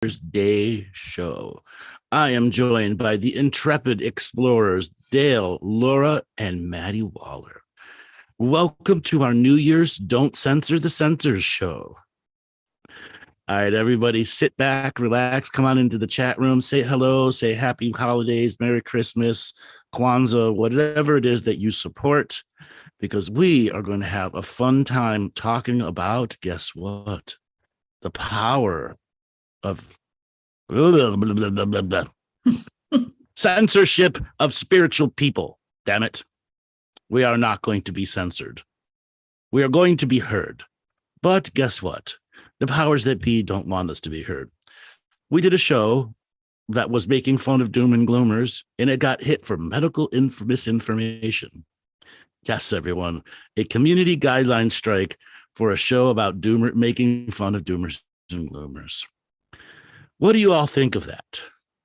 Day show. I am joined by the intrepid explorers Dale, Laura, and Maddie Waller. Welcome to our New Year's Don't Censor the Censors show. All right, everybody, sit back, relax, come on into the chat room, say hello, say happy holidays, Merry Christmas, Kwanzaa, whatever it is that you support, because we are going to have a fun time talking about, guess what? The power of censorship of spiritual people. Damn it. We are not going to be censored. We are going to be heard. But guess what? The powers that be don't want us to be heard. We did a show that was making fun of doom and gloomers, and it got hit for medical misinformation. Yes, everyone, a community guideline strike for a show about making fun of doomers and gloomers. What do you all think of that?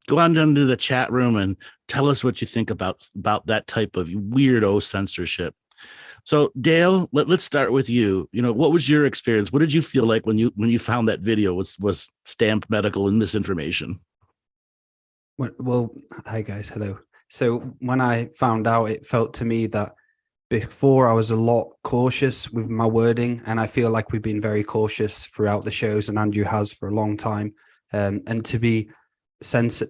Go on down to the chat room and tell us what you think about that type of weirdo censorship. So, Dale, let's start with you. You know, what was your experience? What did you feel like when you found that video was stamped medical and misinformation? Well, hi guys, hello. So when I found out, it felt to me that before I was a lot cautious with my wording, and I feel like we've been very cautious throughout the shows, and Andrew has for a long time. And to be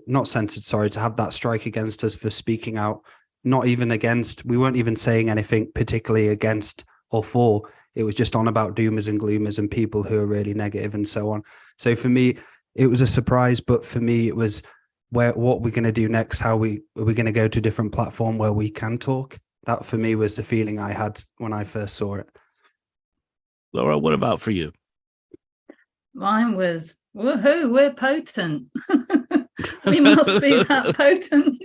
not censored, sorry, to have that strike against us for speaking out, not even against, we weren't even saying anything particularly against or for, it was just on about doomers and gloomers and people who are really negative and so on. So for me, it was a surprise, but for me, it was what we're going to do next, are we going to go to a different platform where we can talk? That for me was the feeling I had when I first saw it. Laura, what about for you? Mine was, woohoo, we're potent. We must be that potent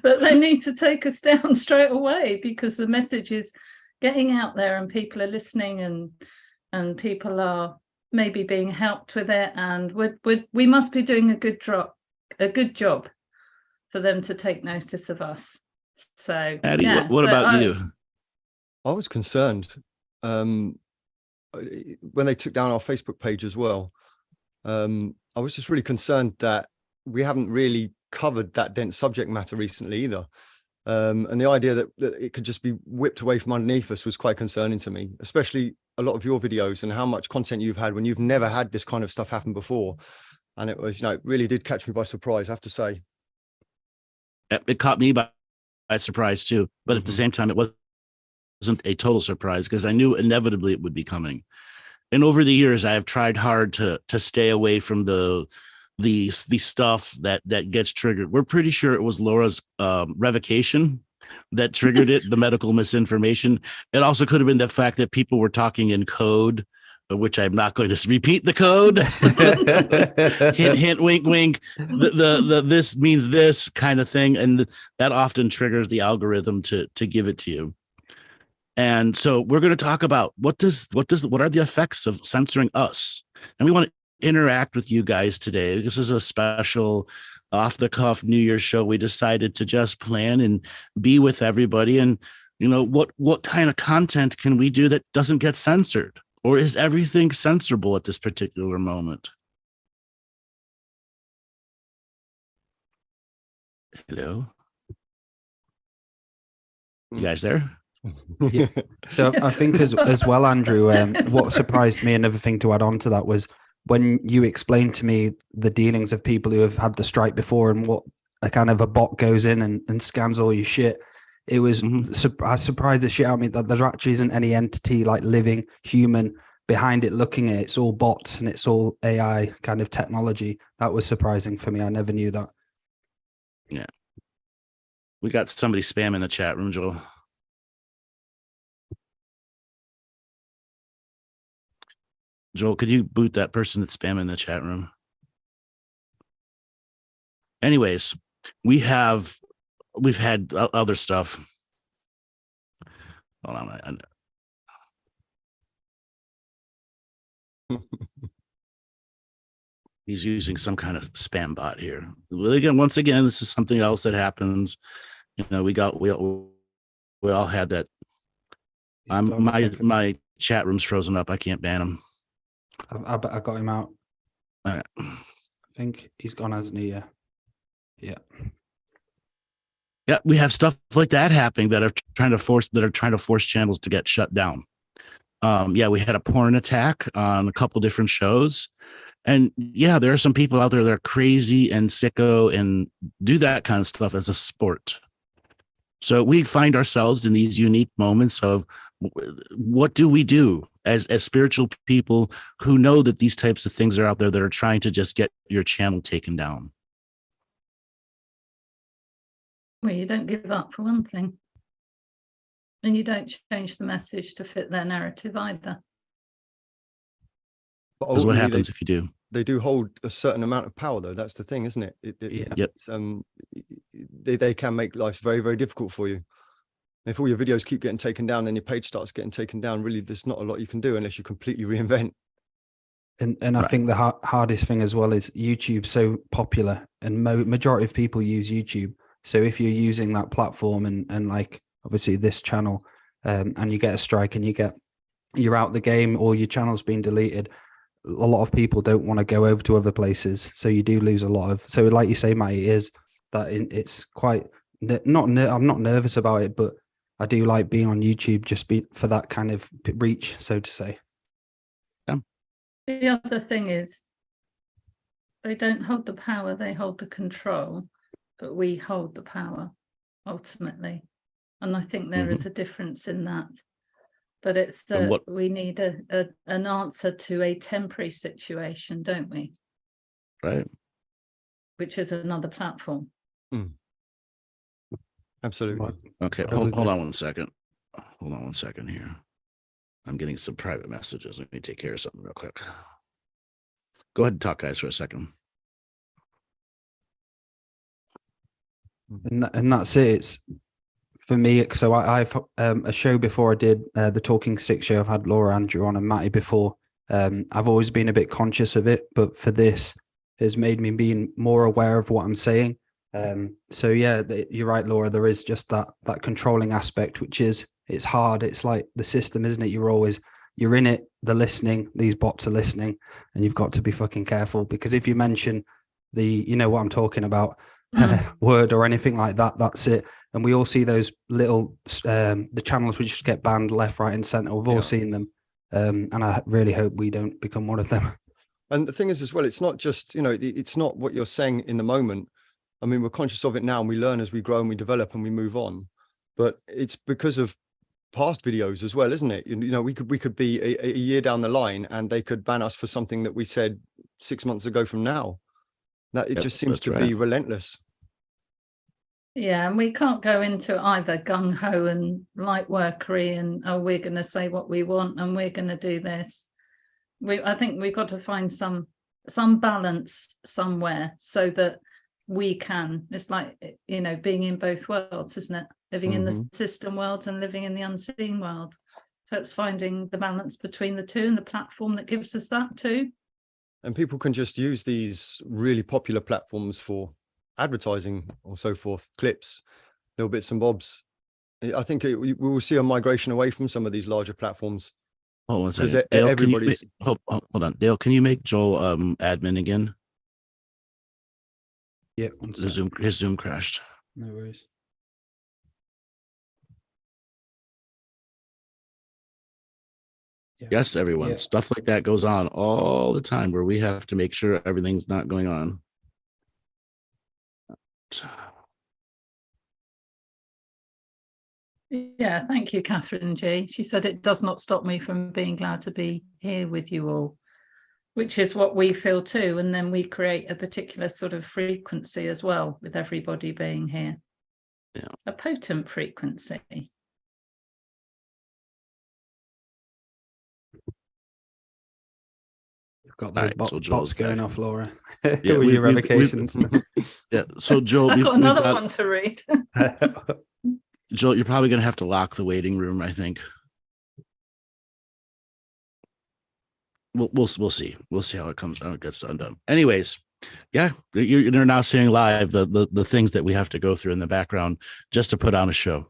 that they need to take us down straight away, because the message is getting out there and people are listening and people are maybe being helped with it. And we must be doing a good job for them to take notice of us. So, Addie, what about you? I was concerned when they took down our Facebook page as well. I was just really concerned that we haven't really covered that dense subject matter recently either. And the idea that it could just be whipped away from underneath us was quite concerning to me, especially a lot of your videos and how much content you've had when you've never had this kind of stuff happen before. And it was, it really did catch me by surprise, I have to say. It caught me by surprise too, but at the same time, it wasn't a total surprise because I knew inevitably it would be coming. And over the years, I have tried hard to stay away from the stuff that gets triggered. We're pretty sure it was Laura's revocation that triggered it, the medical misinformation. It also could have been the fact that people were talking in code, which I'm not going to repeat the code. Hint, hint, wink, wink. The this means this kind of thing, and that often triggers the algorithm to give it to you. And so we're going to talk about what are the effects of censoring us, and we want to interact with you guys today. This is a special off-the-cuff New Year's show. We decided to just plan and be with everybody, and what kind of content can we do that doesn't get censored? Or is everything censorable at this particular moment? Hello? You guys there? Yeah. So I think as well, Andrew, what surprised me, another thing to add on to that, was when you explained to me the dealings of people who have had the strike before and what a kind of a bot goes in and scans all your shit. It was I surprised the shit out of me that there actually isn't any entity like living human behind it looking at it. It's all bots and it's all AI kind of technology. That was surprising for me. I never knew that. Yeah. We got somebody spamming the chat room, Joel. Joel, could you boot that person that's spamming the chat room? Anyways, we've had other stuff. Hold on. He's using some kind of spam bot here. Once again, this is something else that happens. We all had that. My chat room's frozen up. I can't ban him. I got him out. All right. I think he's gone, hasn't he? Yeah. Yeah, we have stuff like that happening that are trying to force channels to get shut down. Yeah, we had a porn attack on a couple different shows. And yeah, there are some people out there that are crazy and sicko and do that kind of stuff as a sport. So we find ourselves in these unique moments of what do we do as spiritual people who know that these types of things are out there that are trying to just get your channel taken down. Well, you don't give up for one thing. And you don't change the message to fit their narrative either. But Because what ultimately, happens if you do? they do hold a certain amount of power, though. That's the thing, isn't it? Yep. They can make life very, very difficult for you. If all your videos keep getting taken down, then your page starts getting taken down. Really, there's not a lot you can do unless you completely reinvent. And I think the hardest thing as well is YouTube's so popular, and majority of people use YouTube. So if you're using that platform and like obviously this channel, and you get a strike and you're out the game or your channel's been deleted, a lot of people don't want to go over to other places. So you do lose a lot of. So like you say, Matty, is that it's quite I'm not nervous about it, but I do like being on YouTube just for that kind of reach, so to say. The other thing is they don't hold the power, they hold the control, but we hold the power ultimately. And I think there is a difference in that. But it's we need an answer to a temporary situation, don't we? Right. Which is another platform. Absolutely. Okay, hold on one second. Hold on one second here. I'm getting some private messages. Let me take care of something real quick. Go ahead and talk, guys, for a second. And that's it. It's for me. So I've a show before I did the Talking Stick show. I've had Laura, Andrew on, and Matty before. I've always been a bit conscious of it, but for this, has made me being more aware of what I'm saying. So yeah, you're right, Laura. There is just that controlling aspect, which is it's hard. It's like the system, isn't it? You're in it. They're listening. These bots are listening, and you've got to be fucking careful, because if you mention you know what I'm talking about, word or anything like that, that's it. And we all see those little the channels which just get banned left, right, and center. We've all seen them, and I really hope we don't become one of them. And the thing is as well, it's not just, it's not what you're saying in the moment. I mean, we're conscious of it now, and we learn as we grow and we develop and we move on. But it's because of past videos as well, isn't it? We could be a year down the line and they could ban us for something that we said 6 months ago from now. That it just seems to be relentless. Yeah, and we can't go into either gung-ho and light workery and, oh, we're going to say what we want and we're going to do this. I think we've got to find some balance somewhere so that we can. It's like, being in both worlds, isn't it? Living in the system world and living in the unseen world. So it's finding the balance between the two, and the platform that gives us that too. And people can just use these really popular platforms for advertising or so forth, clips, little bits and bobs. I think we will see a migration away from some of these larger platforms. Hold on a second. Dale, hold on. Dale, can you make Joel admin again? Yeah. His Zoom crashed. No worries. Yes, everyone. Stuff like that goes on all the time where we have to make sure everything's not going on. Yeah, thank you, Catherine G. She said it does not stop me from being glad to be here with you all, which is what we feel too. And then we create a particular sort of frequency as well with everybody being here. Yeah. A potent frequency. You've got those bots going off, Laura. Yeah, with your revocations. Yeah. So Joel, I've got another one to read. Joel, you're probably going to have to lock the waiting room, I think. We'll see. We'll see how it comes out. It gets undone. Anyways, yeah, you're now seeing live the things that we have to go through in the background just to put on a show.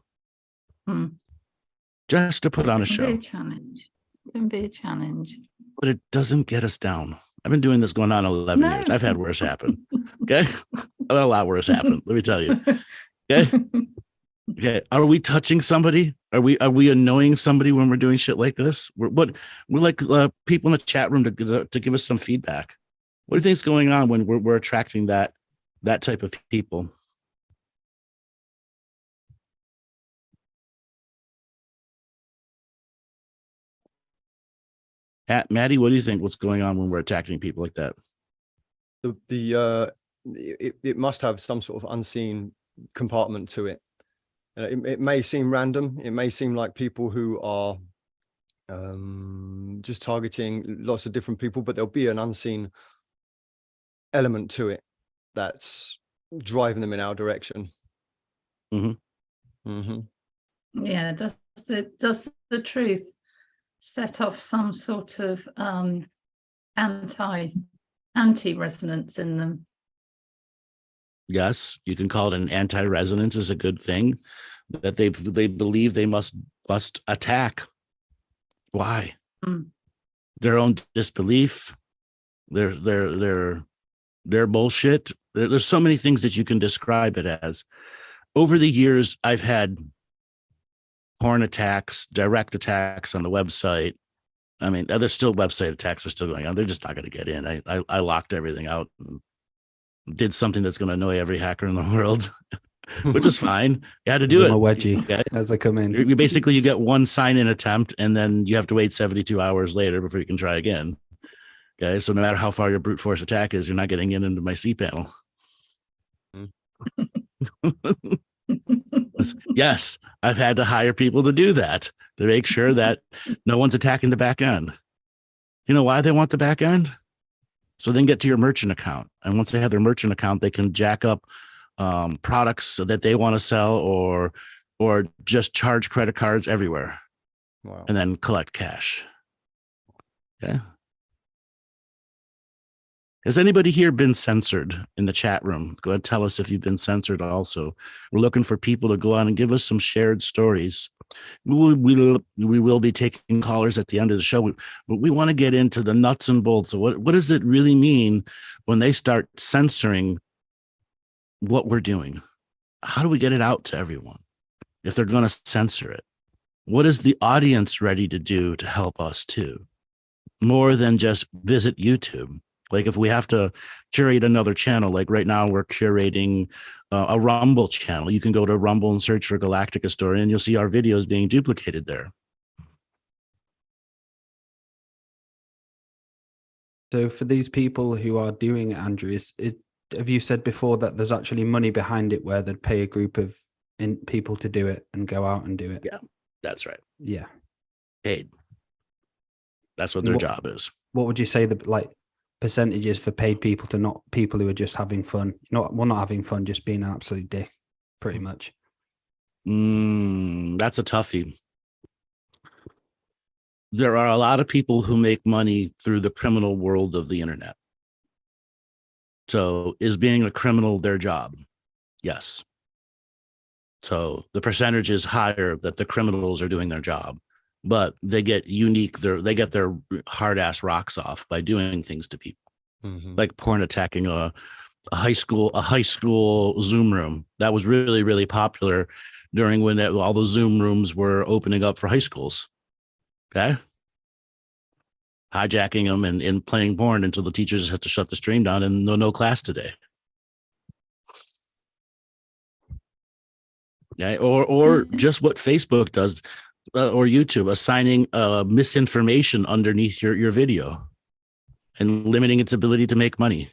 Just to put on a show. It can be a challenge. It can be a challenge. But it doesn't get us down. I've been doing this going on 11 years. I've had worse happen. Okay. I've had a lot worse happen. Let me tell you. Okay. Okay. Are we touching somebody? Are we annoying somebody when we're doing shit like this? We're like people in the chat room to give us some feedback. What do you think is going on when we're attracting that type of people? Maddie, what do you think? What's going on when we're attacking people like that? It must have some sort of unseen compartment to it. It may seem random. It may seem like people who are just targeting lots of different people, but there'll be an unseen element to it that's driving them in our direction. Mm-hmm. Mm-hmm. Yeah. Does the truth set off some sort of anti-resonance in them? Yes, you can call it an anti-resonance is a good thing, that they believe they must attack. Why? Their own disbelief, their bullshit. There's so many things that you can describe it as. Over the years, I've had porn attacks, direct attacks on the website. I mean, there's still website attacks are still going on. They're just not going to get in. I locked everything out and did something that's going to annoy every hacker in the world, which is fine. You had to do it. A wedgie okay? as they come in. You basically, you get one sign-in attempt, and then you have to wait 72 hours later before you can try again. Okay, so no matter how far your brute force attack is, you're not getting into my cPanel. Yes, I've had to hire people to do that, to make sure that no one's attacking the back end. You know why they want the back end? So then get to your merchant account. And once they have their merchant account, they can jack up products that they want to sell or just charge credit cards everywhere. Wow. And then collect cash. Okay. Has anybody here been censored in the chat room? Go ahead and tell us if you've been censored also. We're looking for people to go on and give us some shared stories. We will be taking callers at the end of the show, but we want to get into the nuts and bolts of what does it really mean when they start censoring what we're doing? How do we get it out to everyone if they're going to censor it? What is the audience ready to do to help us too? More than just visit YouTube. Like if we have to curate another channel, like right now we're curating a Rumble channel. You can go to Rumble and search for Galactic Historian. You'll see our videos being duplicated there. So for these people who are doing it, Andrew, have you said before that there's actually money behind it where they'd pay a group of people to do it and go out and do it? Yeah, that's right. Yeah. Paid. That's what their job is. What would you say the percentages for paid people to not people who are just having fun? Not having fun, just being an absolute dick, pretty much. That's a toughie. There are a lot of people who make money through the criminal world of the internet. So is being a criminal their job? Yes. So the percentage is higher that the criminals are doing their job, but they get they get their hard ass rocks off by doing things to people, like porn attacking a high school Zoom room. That was really, really popular during when all the Zoom rooms were opening up for high schools. Okay. Hijacking them and playing porn until the teachers had to shut the stream down and no class today. Okay. Or just what Facebook does. Or YouTube, assigning misinformation underneath your video and limiting its ability to make money.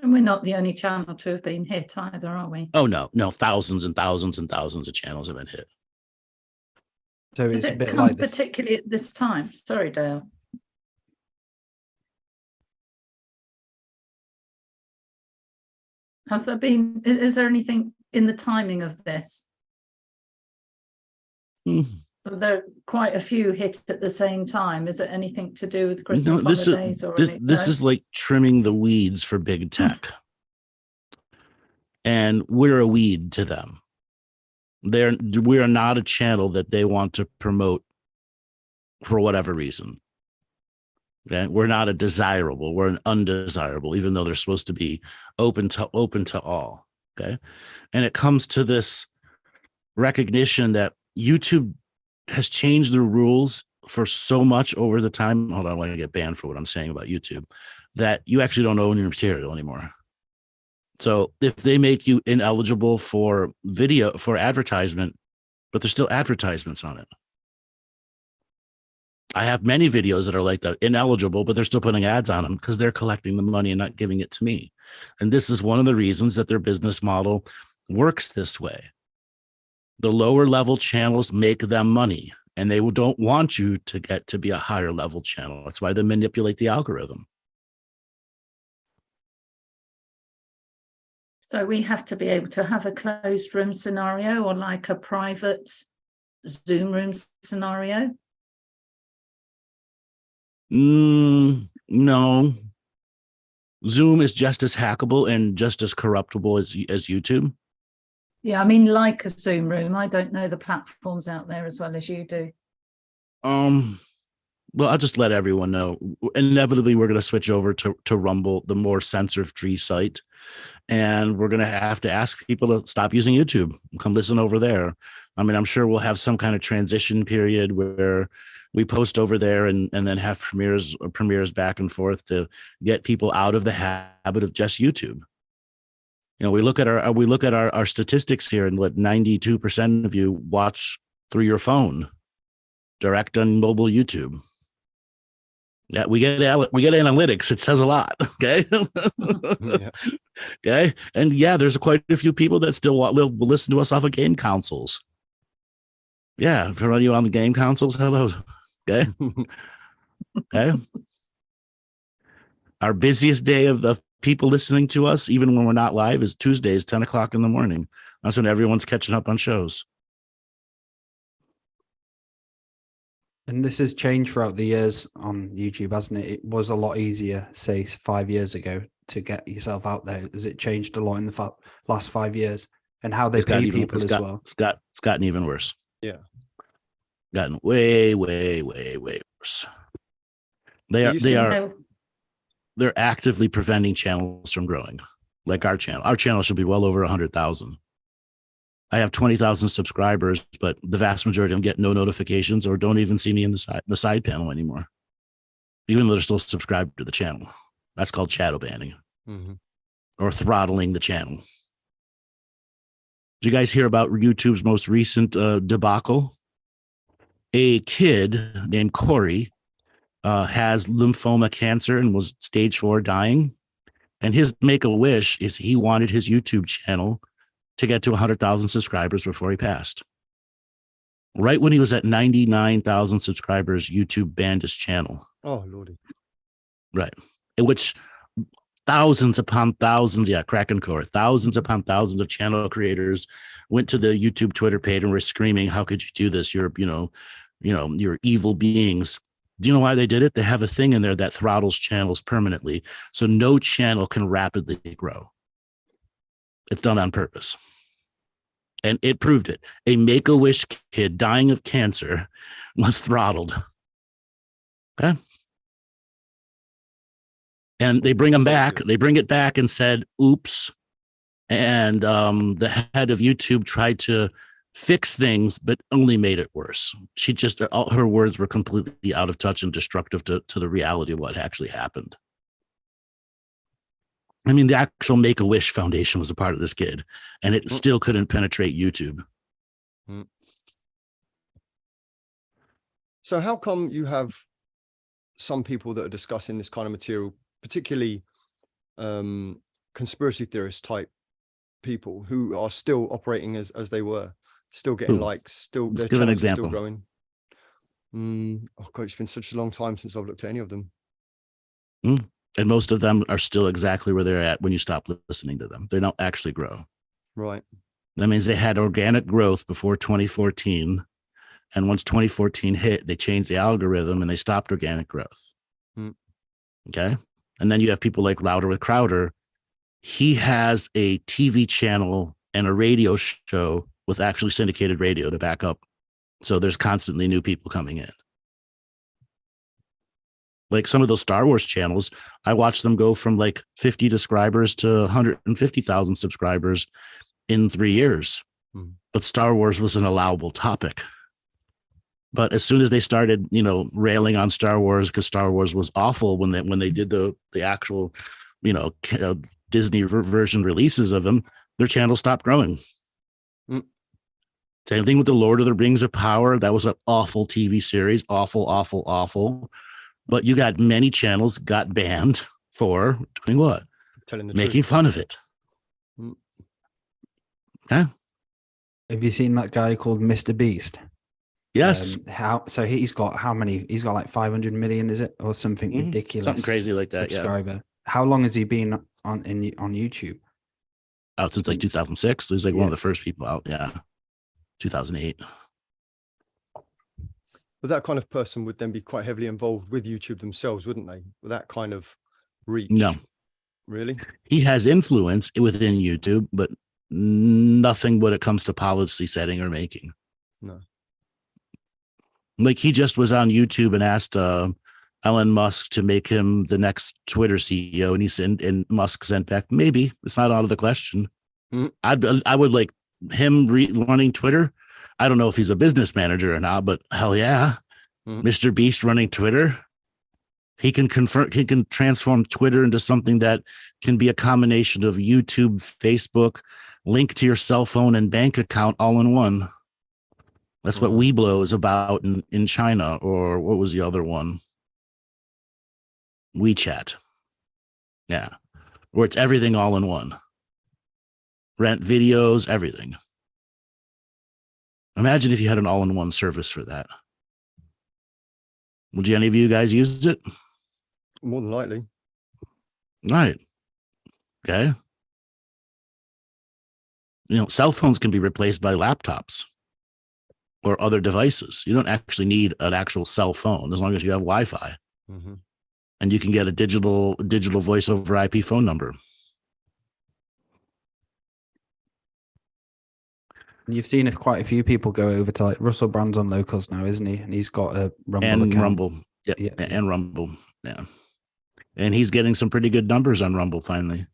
And we're not the only channel to have been hit either, are we? Oh, no. Thousands and thousands and thousands of channels have been hit. So it's a bit come like this. particularly at this time. Sorry, Dale. Is there anything in the timing of this? There are quite a few hit at the same time. Is it anything to do with Christmas holidays? This is like trimming the weeds for big tech. And we're a weed to them. We are not a channel that they want to promote for whatever reason. Okay, we're not a desirable, we're an undesirable, even though they're supposed to be open to all. Okay. And it comes to this recognition that YouTube has changed the rules for so much over the time. Hold on, I want to get banned for what I'm saying about YouTube, that you actually don't own your material anymore. So if they make you ineligible for video, for advertisement, but there's still advertisements on it. I have many videos that are like that, ineligible, but they're still putting ads on them because they're collecting the money and not giving it to me. And this is one of the reasons that their business model works this way. The lower level channels make them money, and they don't want you to get to be a higher level channel. That's why they manipulate the algorithm. So we have to be able to have a closed room scenario or like a private Zoom room scenario. No. Zoom is just as hackable and just as corruptible as YouTube. Yeah, I mean, like a Zoom room. I don't know the platforms out there as well as you do. Well, I'll just let everyone know. Inevitably, we're going to switch over to Rumble, the more censor-free site. And we're going to have to ask people to stop using YouTube. Come listen over there. I mean, I'm sure we'll have some kind of transition period where we post over there and then have premieres back and forth to get people out of the habit of just YouTube. You know, we look at our statistics here, and what 92% of you watch through your phone, direct on mobile YouTube. Yeah, we get analytics. It says a lot. Okay. Yeah. Okay. And yeah, there's quite a few people that still will listen to us off of game consoles. Yeah. For you on the game consoles, hello. Okay. Okay. Our busiest day of people listening to us, even when we're not live, is Tuesdays, 10 o'clock in the morning. That's when everyone's catching up on shows. And this has changed throughout the years on YouTube, hasn't it? It was a lot easier, say, 5 years ago to get yourself out there. Has it changed a lot in the last 5 years? And how they pay people as well? It's gotten even worse. Yeah. Gotten way, way, way, way worse. They're actively preventing channels from growing. Like our channel. Our channel should be well over 100,000. I have 20,000 subscribers, but the vast majority of them get no notifications or don't even see me in the side panel anymore, even though they're still subscribed to the channel. That's called shadow banning, or throttling the channel. Did you guys hear about YouTube's most recent debacle? A kid named Corey has lymphoma cancer and was stage 4 dying. And his make-a-wish is he wanted his YouTube channel to get to 100,000 subscribers before he passed. Right when he was at 99,000 subscribers, YouTube banned his channel. Oh, Lordy. Right. In which thousands upon thousands, Kraken Core, thousands upon thousands of channel creators went to the YouTube Twitter page and were screaming, how could you do this? You're evil beings. Do you know why they did it? They have a thing in there that throttles channels permanently. So no channel can rapidly grow. It's done on purpose. And it proved it. A Make-A-Wish kid dying of cancer was throttled. Okay. And they bring him back. They bring it back and said, oops. And the head of YouTube tried to fix things, but only made it worse. She just, all her words were completely out of touch and destructive to the reality of what actually happened. I mean, the actual Make-A-Wish Foundation was a part of this kid, and it still couldn't penetrate YouTube. So how come you have some people that are discussing this kind of material, particularly conspiracy theorist type people who are still operating as they were, still getting likes, still their channels are still growing? Oh God, it's been such a long time since I've looked at any of them. And most of them are still exactly where they're at when you stop listening to them. They don't actually grow. Right. That means they had organic growth before 2014. And once 2014 hit, they changed the algorithm and they stopped organic growth. Okay. And then you have people like Louder with Crowder. He has a TV channel and a radio show with actually syndicated radio to back up. So there's constantly new people coming in. Like some of those Star Wars channels, I watched them go from like 50 subscribers to 150,000 subscribers in 3 years. But Star Wars was an allowable topic. But as soon as they started, railing on Star Wars because Star Wars was awful when they did the actual, Disney version releases of them, their channel stopped growing. Same thing with the Lord of the Rings of Power. That was an awful TV series, awful. But you got many channels got banned for doing what? Making fun of it. Huh? Have you seen that guy called Mr. Beast? Yes. So he's got how many? He's got like 500 million, is it, or something ridiculous? Something crazy like that. Subscriber. Yeah. How long has he been on YouTube? Out since like 2006. He was like one of the first people out. Yeah. 2008. But that kind of person would then be quite heavily involved with YouTube themselves, wouldn't they? With that kind of reach. No. Really? He has influence within YouTube, but nothing when it comes to policy setting or making. No. Like he just was on YouTube and asked Elon Musk to make him the next Twitter CEO, and he sent, and Musk sent back, maybe. It's not out of the question. I would like him running Twitter. I don't know if he's a business manager or not, but hell yeah, Mr. Beast running Twitter. He can transform Twitter into something that can be a combination of YouTube, Facebook, link to your cell phone and bank account all in one. That's what Weeblo is about in China, or what was the other one? WeChat. Yeah. Where it's everything all in one. Rent videos, everything. Imagine if you had an all-in-one service for that. Would any of you guys use it? More than likely. Right. Okay. Cell phones can be replaced by laptops or other devices. You don't actually need an actual cell phone as long as you have Wi-Fi. And you can get a digital voice over IP phone number. You've seen if quite a few people go over to, like, Russell Brand's on Locals now, isn't he? And he's got a Rumble account. Rumble. Yeah. And Rumble. Yeah. And he's getting some pretty good numbers on Rumble finally.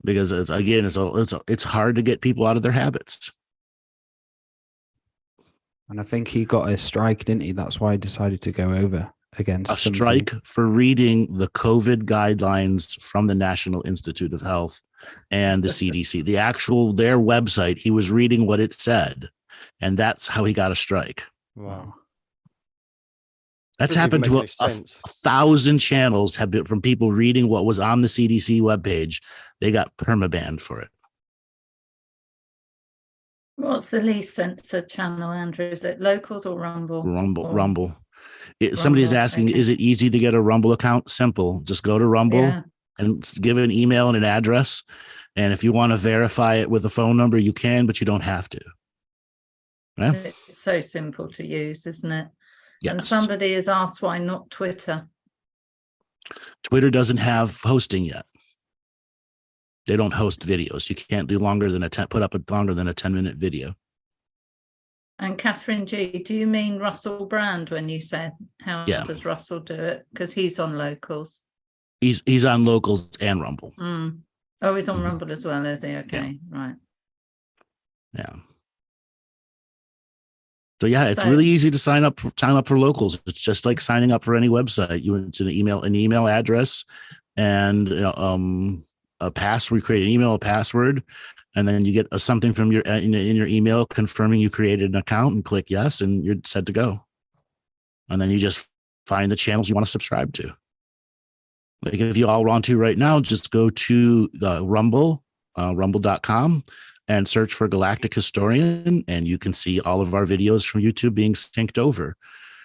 Because it's hard to get people out of their habits. And I think he got a strike, didn't he? That's why he decided to go over against a strike for reading the COVID guidelines from the National Institute of Health and the CDC. Their website, he was reading what it said, and that's how he got a strike. Wow. That's happened to 1,000 channels have been from people reading what was on the CDC webpage. They got permabanned for it. What's the least censored channel, Andrew? Is it Locals or Rumble? Rumble. Somebody is asking, is it easy to get a Rumble account? Simple. Just go to Rumble and give it an email and an address. And if you want to verify it with a phone number, you can, but you don't have to. Yeah? It's so simple to use, isn't it? Yes. And somebody has asked, why not Twitter? Twitter doesn't have hosting yet. They don't host videos. You can't do longer than put up longer than a 10-minute video. And Catherine G, do you mean Russell Brand when you said how does Russell do it? Because he's on Locals. He's on Locals and Rumble. Oh, he's on Rumble as well, is he? Okay, right. Yeah. So it's really easy to sign up for Locals. It's just like signing up for any website. You enter an email address, and a password. Create an email, a password, and then you get something from your in your email confirming you created an account, and click yes, and you're set to go. And then you just find the channels you want to subscribe to. Like if you all want to right now, just go to Rumble, rumble.com, and search for Galactic Historian, and you can see all of our videos from YouTube being synced over.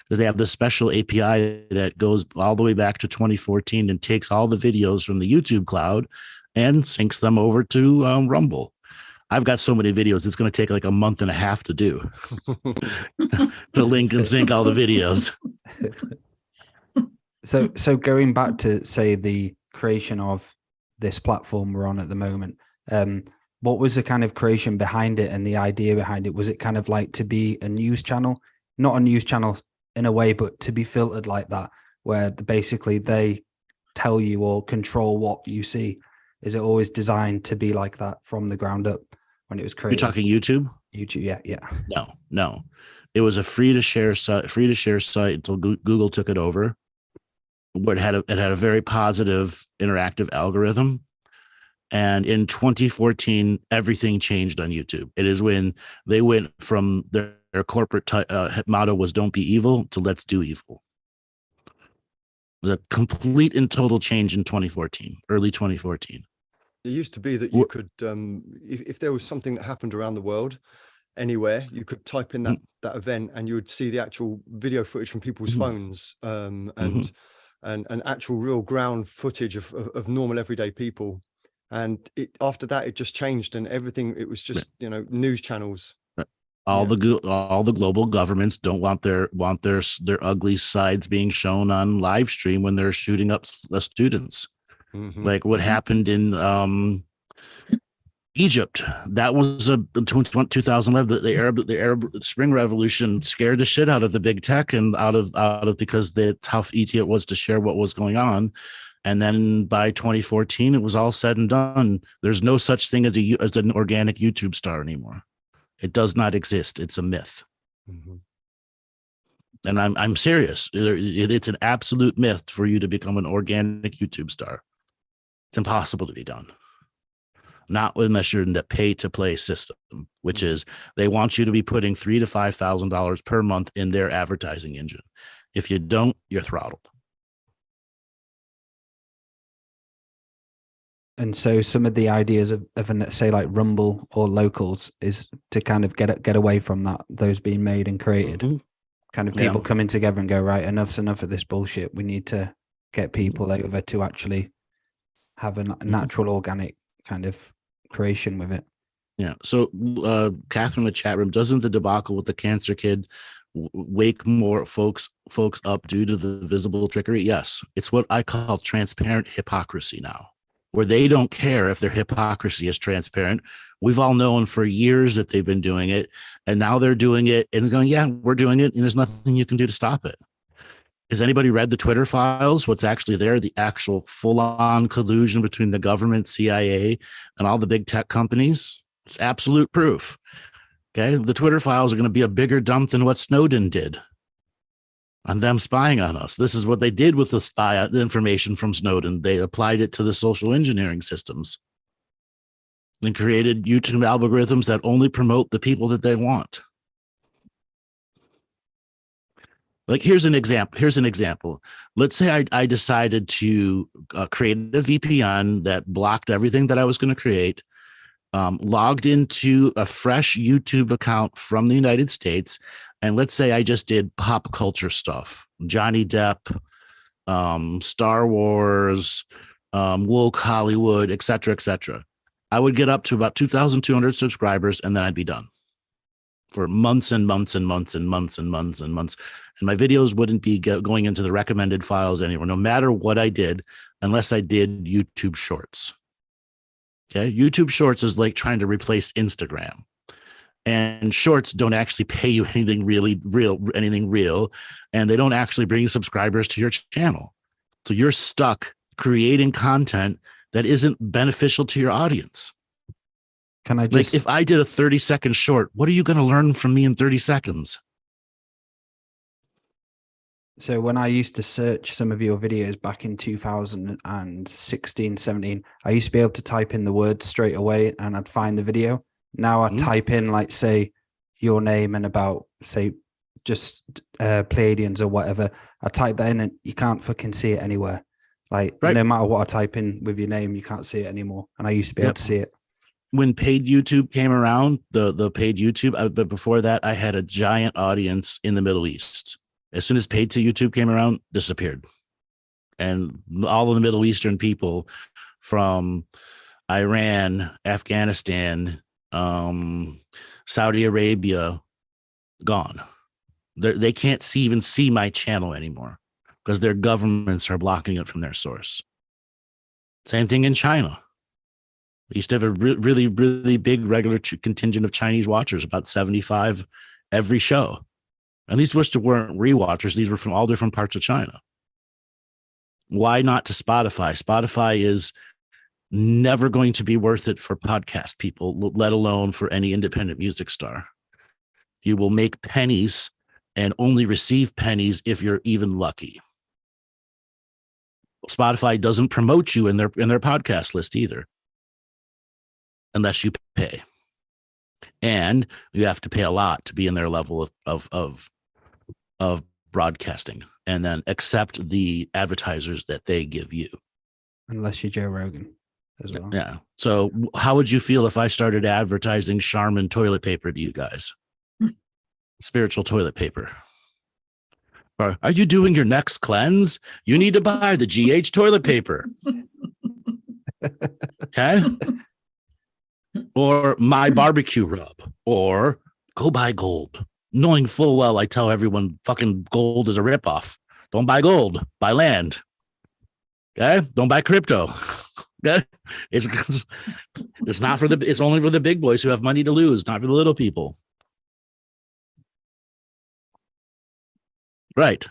Because they have this special API that goes all the way back to 2014 and takes all the videos from the YouTube cloud and syncs them over to Rumble. I've got so many videos, it's going to take like a month and a half to do to link and sync all the videos. So going back to, say, the creation of this platform we're on at the moment, what was the kind of creation behind it and the idea behind it? Was it kind of like to be a news channel? Not a news channel in a way, but to be filtered like that, where basically they tell you or control what you see? Is it always designed to be like that from the ground up when it was You're created? talking YouTube? YouTube, yeah. No. It was a free to share site until Google took it over. But it had a very positive interactive algorithm. And in 2014, everything changed on YouTube. It is when they went from their corporate motto was "Don't be evil" to "Let's do evil." The complete and total change in 2014, early 2014. It used to be that you could, if there was something that happened around the world, anywhere, you could type in that event, and you would see the actual video footage from people's phones, and actual real ground footage of normal everyday people. And after that, it just changed, and everything. It was just news channels. All the global governments don't want their ugly sides being shown on live stream when they're shooting up the students. Like what happened in Egypt. That was 2011. The Arab Spring Revolution scared the shit out of the big tech and out of because how easy it was to share what was going on. And then by 2014, it was all said and done. There's no such thing as an organic YouTube star anymore. It does not exist. It's a myth. And I'm serious. It's an absolute myth for you to become an organic YouTube star. It's impossible to be done. Not unless you're in the pay-to-play system, which is they want you to be putting $3,000 to $5,000 per month in their advertising engine. If you don't, you're throttled. And so some of the ideas of say like Rumble or Locals is to kind of get away from those being made and created. Kind of people coming together and go, right, enough's enough of this bullshit. We need to get people over to actually have a natural, organic kind of creation with it. Yeah. So Catherine in the chat room, doesn't the debacle with the cancer kid wake more folks up due to the visible trickery? Yes. It's what I call transparent hypocrisy now, where they don't care if their hypocrisy is transparent. We've all known for years that they've been doing it, and now they're doing it and going, yeah, we're doing it, and there's nothing you can do to stop it. Has anybody read the Twitter files? What's actually there? The actual full-on collusion between the government, CIA, and all the big tech companies? It's absolute proof. Okay, the Twitter files are going to be a bigger dump than what Snowden did on them spying on us. This is what they did with the information from Snowden. They applied it to the social engineering systems and created YouTube algorithms that only promote the people that they want. Like, here's an example. Let's say I decided to create a VPN that blocked everything that I was going to create, logged into a fresh YouTube account from the United States, and let's say I just did pop culture stuff, Johnny Depp, Star Wars, woke Hollywood, et cetera, et cetera. I would get up to about 2,200 subscribers, and then I'd be done for months and months and months and months and months and months. And my videos wouldn't be going into the recommended files anywhere, no matter what I did, unless I did YouTube Shorts. Okay, YouTube Shorts is like trying to replace Instagram. And Shorts don't actually pay you anything real, and they don't actually bring subscribers to your channel. So you're stuck creating content that isn't beneficial to your audience. Can I just, like, if I did a 30-second short, what are you going to learn from me in 30 seconds? So when I used to search some of your videos back in 2016, 17, I used to be able to type in the words straight away and I'd find the video. Now I type in, like, say, your name and about, say, just Pleiadians or whatever. I type that in and you can't fucking see it anywhere. Like, no matter what I type in with your name, you can't see it anymore. And I used to be able to see it. When paid YouTube came around, the paid YouTube, but before that, I had a giant audience in the Middle East. As soon as paid to YouTube came around, disappeared. And all of the Middle Eastern people from Iran, Afghanistan, Saudi Arabia, gone. They can't even see my channel anymore because their governments are blocking it from their source. Same thing in China. We used to have a really, really big regular contingent of Chinese watchers, about 75 every show. And these weren't rewatchers. These were from all different parts of China. Why not to Spotify? Spotify is never going to be worth it for podcast people, let alone for any independent music star. You will make pennies and only receive pennies if you're even lucky. Spotify doesn't promote you in their podcast list either, unless you pay. And you have to pay a lot to be in their level of broadcasting, and then accept the advertisers that they give you. Unless you're Joe Rogan as well. Yeah. So how would you feel if I started advertising Charmin toilet paper to you guys? Spiritual toilet paper. Or, are you doing your next cleanse? You need to buy the GH toilet paper. Okay. Or my barbecue rub, or go buy gold. Knowing full well, I tell everyone fucking gold is a ripoff. Don't buy gold, buy land. Okay. Don't buy crypto. Okay. It's not for it's only for the big boys who have money to lose, not for the little people. Right.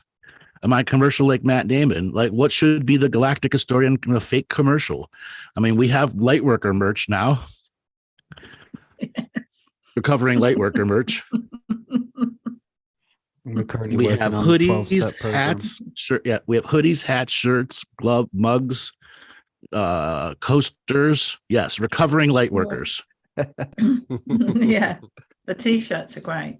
Am I commercial like Matt Damon? Like, what should be the Galactic Historian fake commercial? I mean, we have Lightworker merch now. Yes. Recovering Lightworker merch. We're currently We working have on the 12-step hoodies, program. hats, shirt. Yeah, we have hoodies, hats, shirts, glove, mugs, coasters. Yes, recovering Lightworkers. Yeah, the t-shirts are great.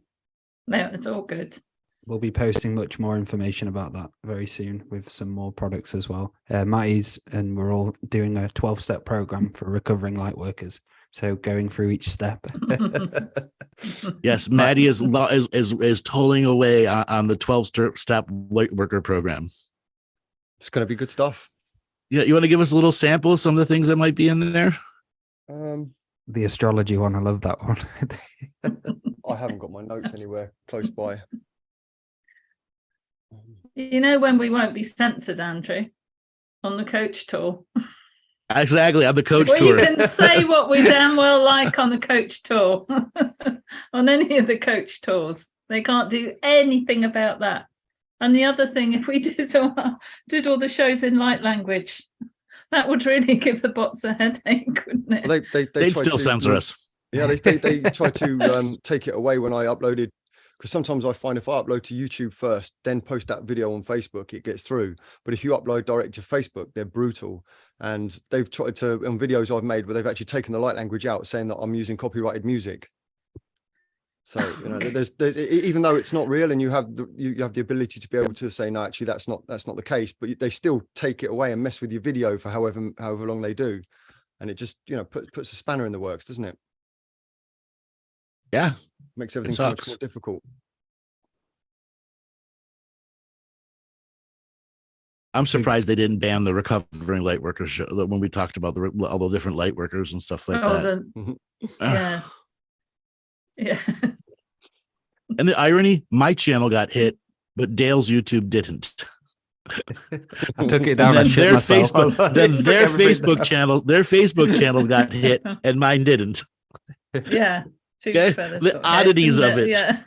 No, it's all good. We'll be posting much more information about that very soon with some more products as well. Matty's and we're all doing a 12-step program for recovering light workers. So going through each step. Yes, Maddie is tolling away on the 12-step light worker program. It's going to be good stuff. Yeah, you want to give us a little sample of some of the things that might be in there? The astrology one, I love that one. I haven't got my notes anywhere close by. You know when we won't be censored, Andrew, on the coach tour? Exactly, on the coach We tour. can say what we damn well like on the coach tour. On any of the coach tours. They can't do anything about that. And the other thing, if we did all the shows in light language, that would really give the bots a headache, wouldn't it? Well, They'd try still to, censor us. Yeah, they try to take it away when I uploaded, because sometimes I find if I upload to YouTube first, then post that video on Facebook, it gets through. But if you upload direct to Facebook, they're brutal. And they've tried to, on videos I've made, where they've actually taken the light language out, saying that I'm using copyrighted music. So, you know, there's even though it's not real, and you have the ability to be able to say, no, actually that's not the case, but they still take it away and mess with your video for however long they do. And it just, you know, puts a spanner in the works, doesn't it? Yeah. Makes everything so much more difficult. I'm surprised they didn't ban the recovering light workers show when we talked about all the different light workers and stuff like that. Yeah. Yeah. And the irony, my channel got hit, but Dale's YouTube didn't. I took it down. And I shit myself. Their Facebook channels got hit, and mine didn't. Yeah. Okay? The oddities of it. Yeah.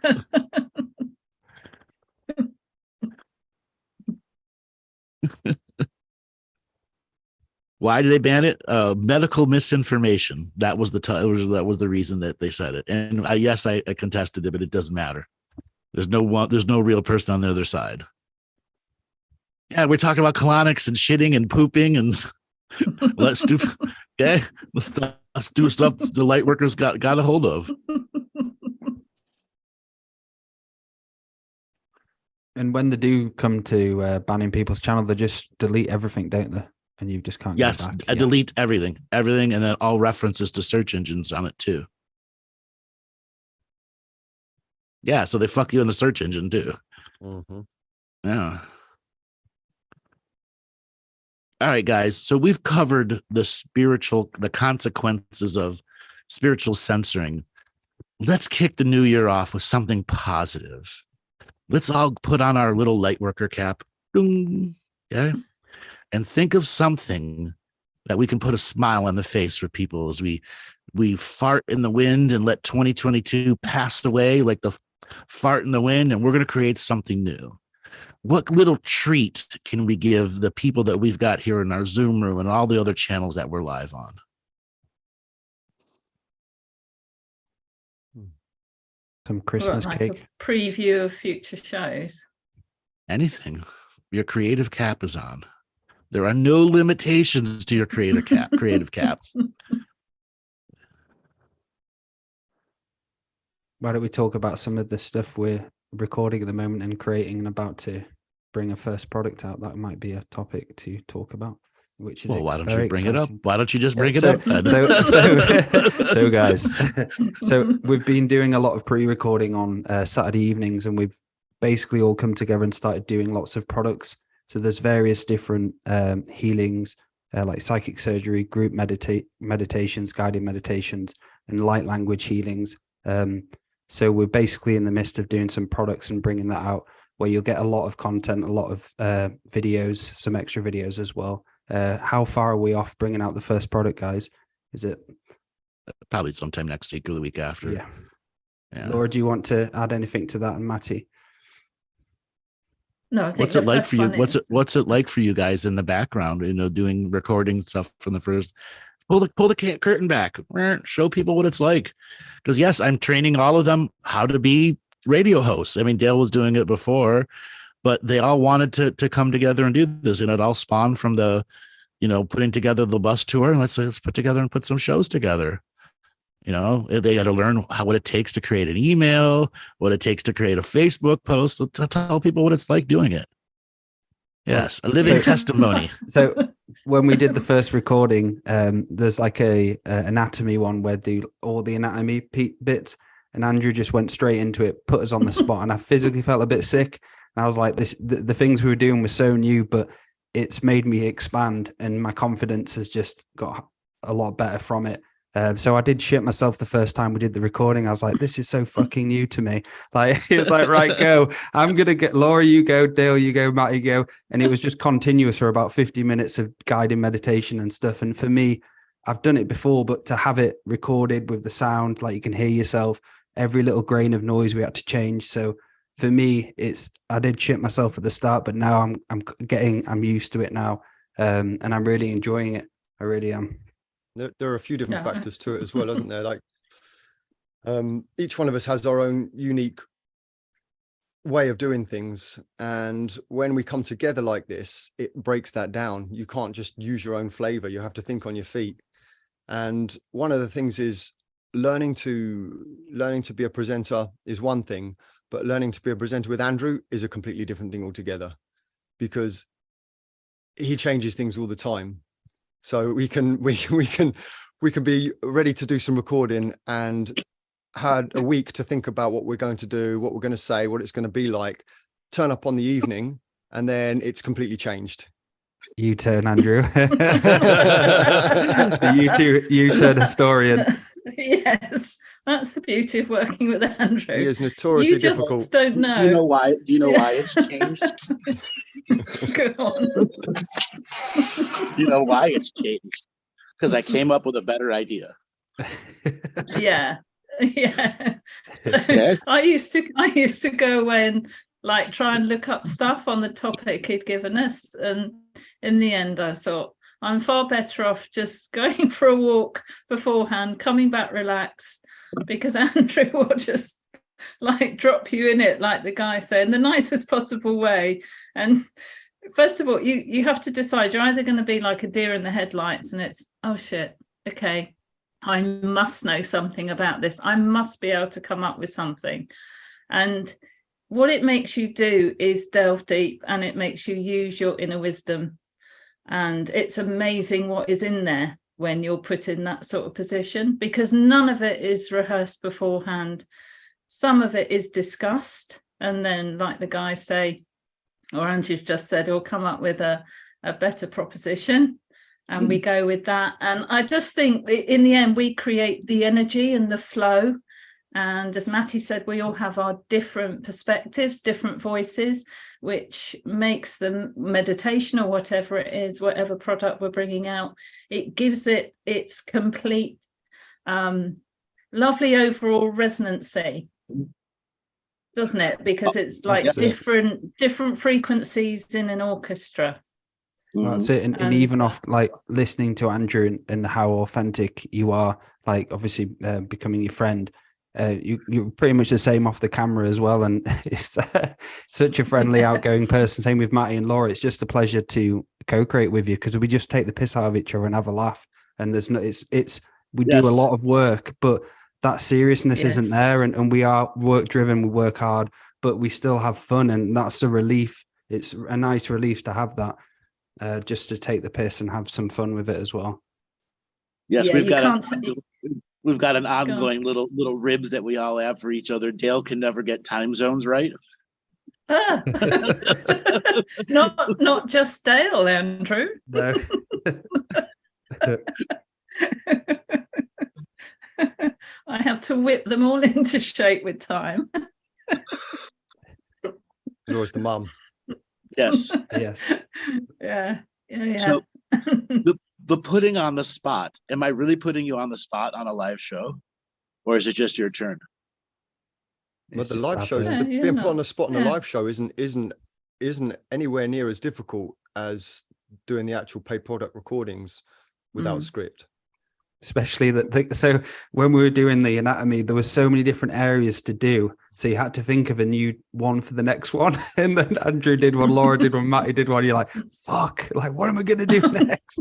Why did they ban it? Medical misinformation. That was the reason that they said it. And I contested it, but it doesn't matter. There's no real person on the other side. Yeah, we're talking about colonics and shitting and pooping and let's do stuff the light workers got a hold of. And when they do come to banning people's channel, they just delete everything, don't they? And you just can't. Yes, go back. I delete everything, and then all references to search engines on it too. Yeah, so they fuck you in the search engine too. Mm-hmm. Yeah. All right, guys. So we've covered the consequences of spiritual censoring. Let's kick the new year off with something positive. Let's all put on our little light worker cap. Okay. And think of something that we can put a smile on the face for people as we fart in the wind and let 2022 pass away like the fart in the wind, and we're going to create something new. what little treat can we give the people that we've got here in our Zoom room and all the other channels that we're live on? Some Christmas like cake. a preview of future shows. Anything. Your creative cap is on. There are no limitations to your creative cap. Why don't we talk about some of the stuff we're recording at the moment and creating and about to bring a first product out? That might be a topic to talk about, which is Well, why don't very you bring it up? exciting. Why don't you just bring Yeah, it up then? So guys, so we've been doing a lot of pre-recording on Saturday evenings, and we've basically all come together and started doing lots of products. So there's various different healings, like psychic surgery, group meditations, guided meditations, and light language healings. So we're basically in the midst of doing some products and bringing that out, where you'll get a lot of content, a lot of videos, some extra videos as well. How far are we off bringing out the first product, guys? Is it probably sometime next week or the week after? Yeah. Laura, do you want to add anything to that? And Matty? No, I think what's it like for you? What's it like for you guys in the background? Doing recording stuff from the first. Pull the curtain back. Show people what it's like. Because yes, I'm training all of them how to be radio hosts. I mean, Dale was doing it before, but they all wanted to come together and do this. And it all spawned from the, putting together the bus tour. And let's put together and put some shows together. They got to learn what it takes to create an email, what it takes to create a Facebook post, to tell people what it's like doing it. Yes, a living testimony. So when we did the first recording, there's like a anatomy one where do all the anatomy bits, and Andrew just went straight into it, put us on the spot, and I physically felt a bit sick. And I was like, the things we were doing were so new, but it's made me expand, and my confidence has just got a lot better from it. So I did shit myself the first time we did the recording. I was like, this is so fucking new to me. Like, it was like, right, go. I'm going to get Laura, you go, Dale, you go, Matt, you go. And it was just continuous for about 50 minutes of guided meditation and stuff. And for me, I've done it before, but to have it recorded with the sound, like you can hear yourself, every little grain of noise we had to change. So for me, I did shit myself at the start, but now I'm used to it now. And I'm really enjoying it. I really am. There are a few different factors to it as well, isn't there? Like each one of us has our own unique way of doing things. And when we come together like this, it breaks that down. You can't just use your own flavor. You have to think on your feet. And one of the things is learning to be a presenter is one thing, but learning to be a presenter with Andrew is a completely different thing altogether, because he changes things all the time. So we can be ready to do some recording and had a week to think about what we're going to do, what we're going to say, what it's going to be like, turn up on the evening, and then it's completely changed. U-turn, Andrew. U-turn historian. Yes, that's the beauty of working with Andrew. He is notoriously you just difficult. Don't know. Do you know why? Do you know why it's changed? Go on. You know why it's changed? Because I came up with a better idea. Yeah. So I used to go away and like try and look up stuff on the topic he'd given us, and in the end I thought I'm far better off just going for a walk beforehand, coming back relaxed, because Andrew will just like drop you in it, like the guy said, in the nicest possible way. And first of all, you have to decide you're either going to be like a deer in the headlights and it's, oh shit, okay, I must know something about this. I must be able to come up with something. And what it makes you do is delve deep, and it makes you use your inner wisdom. And it's amazing what is in there when you're put in that sort of position, because none of it is rehearsed beforehand. Some of it is discussed, and then, like the guys say, or Andrew's just said, he'll come up with a better proposition, and we go with that. And I just think in the end, we create the energy and the flow. And as Matty said, we all have our different perspectives, different voices, which makes the meditation or whatever it is, whatever product we're bringing out, it gives it its complete, lovely overall resonancy. doesn't it? Because it's like Yes. different frequencies in an orchestra. That's it. And And, even off like listening to Andrew and how authentic you are, like obviously becoming your friend, you're pretty much the same off the camera as well. And it's such a friendly, outgoing person. Same with Matty and Laura. It's just a pleasure to co-create with you because we just take the piss out of each other and have a laugh. And there's no, we do a lot of work, but that seriousness isn't there. And we are work driven, we work hard, but we still have fun. And that's a relief. It's a nice relief to have that. Just to take the piss and have some fun with it as well. Yes, Yeah, we've got an ongoing little ribs that we all have for each other. Dale can never get time zones right. Not just Dale, Andrew. No. I have to whip them all into shape with time. You're always the mum. Yes. Yes. Yeah. So the putting on the spot, am I really putting you on the spot on a live show? Or is it just your turn? But the live shows, Yeah, being put on the spot in a yeah. live show isn't anywhere near as difficult as doing the actual paid product recordings without script. Especially so when we were doing the anatomy, there were so many different areas to do. So you had to think of a new one for the next one. And then Andrew did one, Laura did one, Matty did one. You're like, fuck, like, what am I going to do next?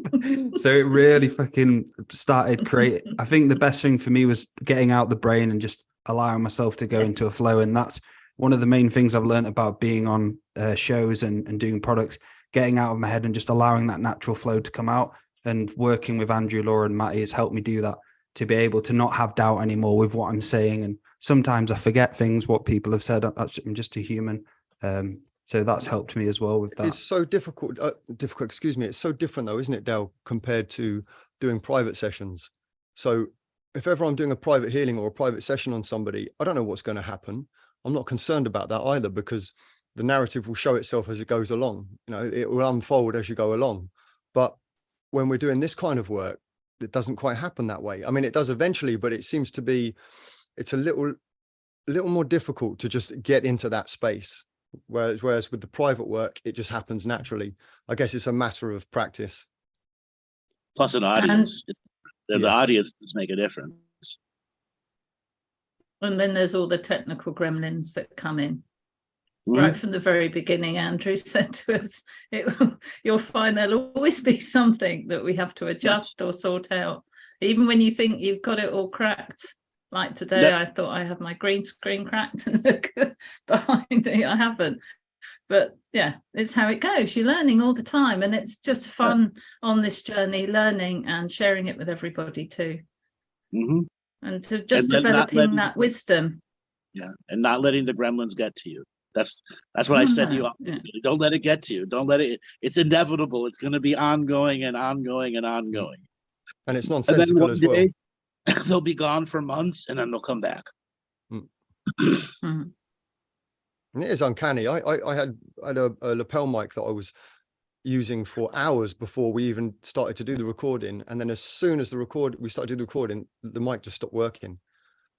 So it really fucking started creating. I think the best thing for me was getting out the brain and just allowing myself to go into a flow. And that's one of the main things I've learned about being on shows and doing products, getting out of my head and just allowing that natural flow to come out. And working with Andrew, Laura, and Matty has helped me do that, to be able to not have doubt anymore with what I'm saying. And sometimes I forget things, what people have said. I'm just a human. So that's helped me as well with that. It's so difficult, excuse me. It's so different though, isn't it, Del, compared to doing private sessions. So if ever I'm doing a private healing or a private session on somebody, I don't know what's going to happen. I'm not concerned about that either, because the narrative will show itself as it goes along. You know, it will unfold as you go along. But when we're doing this kind of work, it doesn't quite happen that way. I mean, it does eventually, but it seems to be, it's a little more difficult to just get into that space. Whereas with the private work, it just happens naturally. I guess it's a matter of practice. Plus an audience. The audience does make a difference. And then there's all the technical gremlins that come in. Right from the very beginning, Andrew said to us, you'll find there'll always be something that we have to adjust or sort out. Even when you think you've got it all cracked. Like today, I thought I had my green screen cracked and look behind it, I haven't. But yeah, it's how it goes. You're learning all the time, and it's just fun on this journey, learning and sharing it with everybody too. And to just developing that wisdom. Yeah, and not letting the gremlins get to you. That's what I said to you. Yeah. Don't let it get to you. Don't let it. It's inevitable. It's going to be ongoing and ongoing and ongoing. And it's nonsensical as well. They'll be gone for months and then they'll come back. And it is uncanny. I had a lapel mic that I was using for hours before we even started to do the recording. And then as soon as we started doing the recording, the mic just stopped working.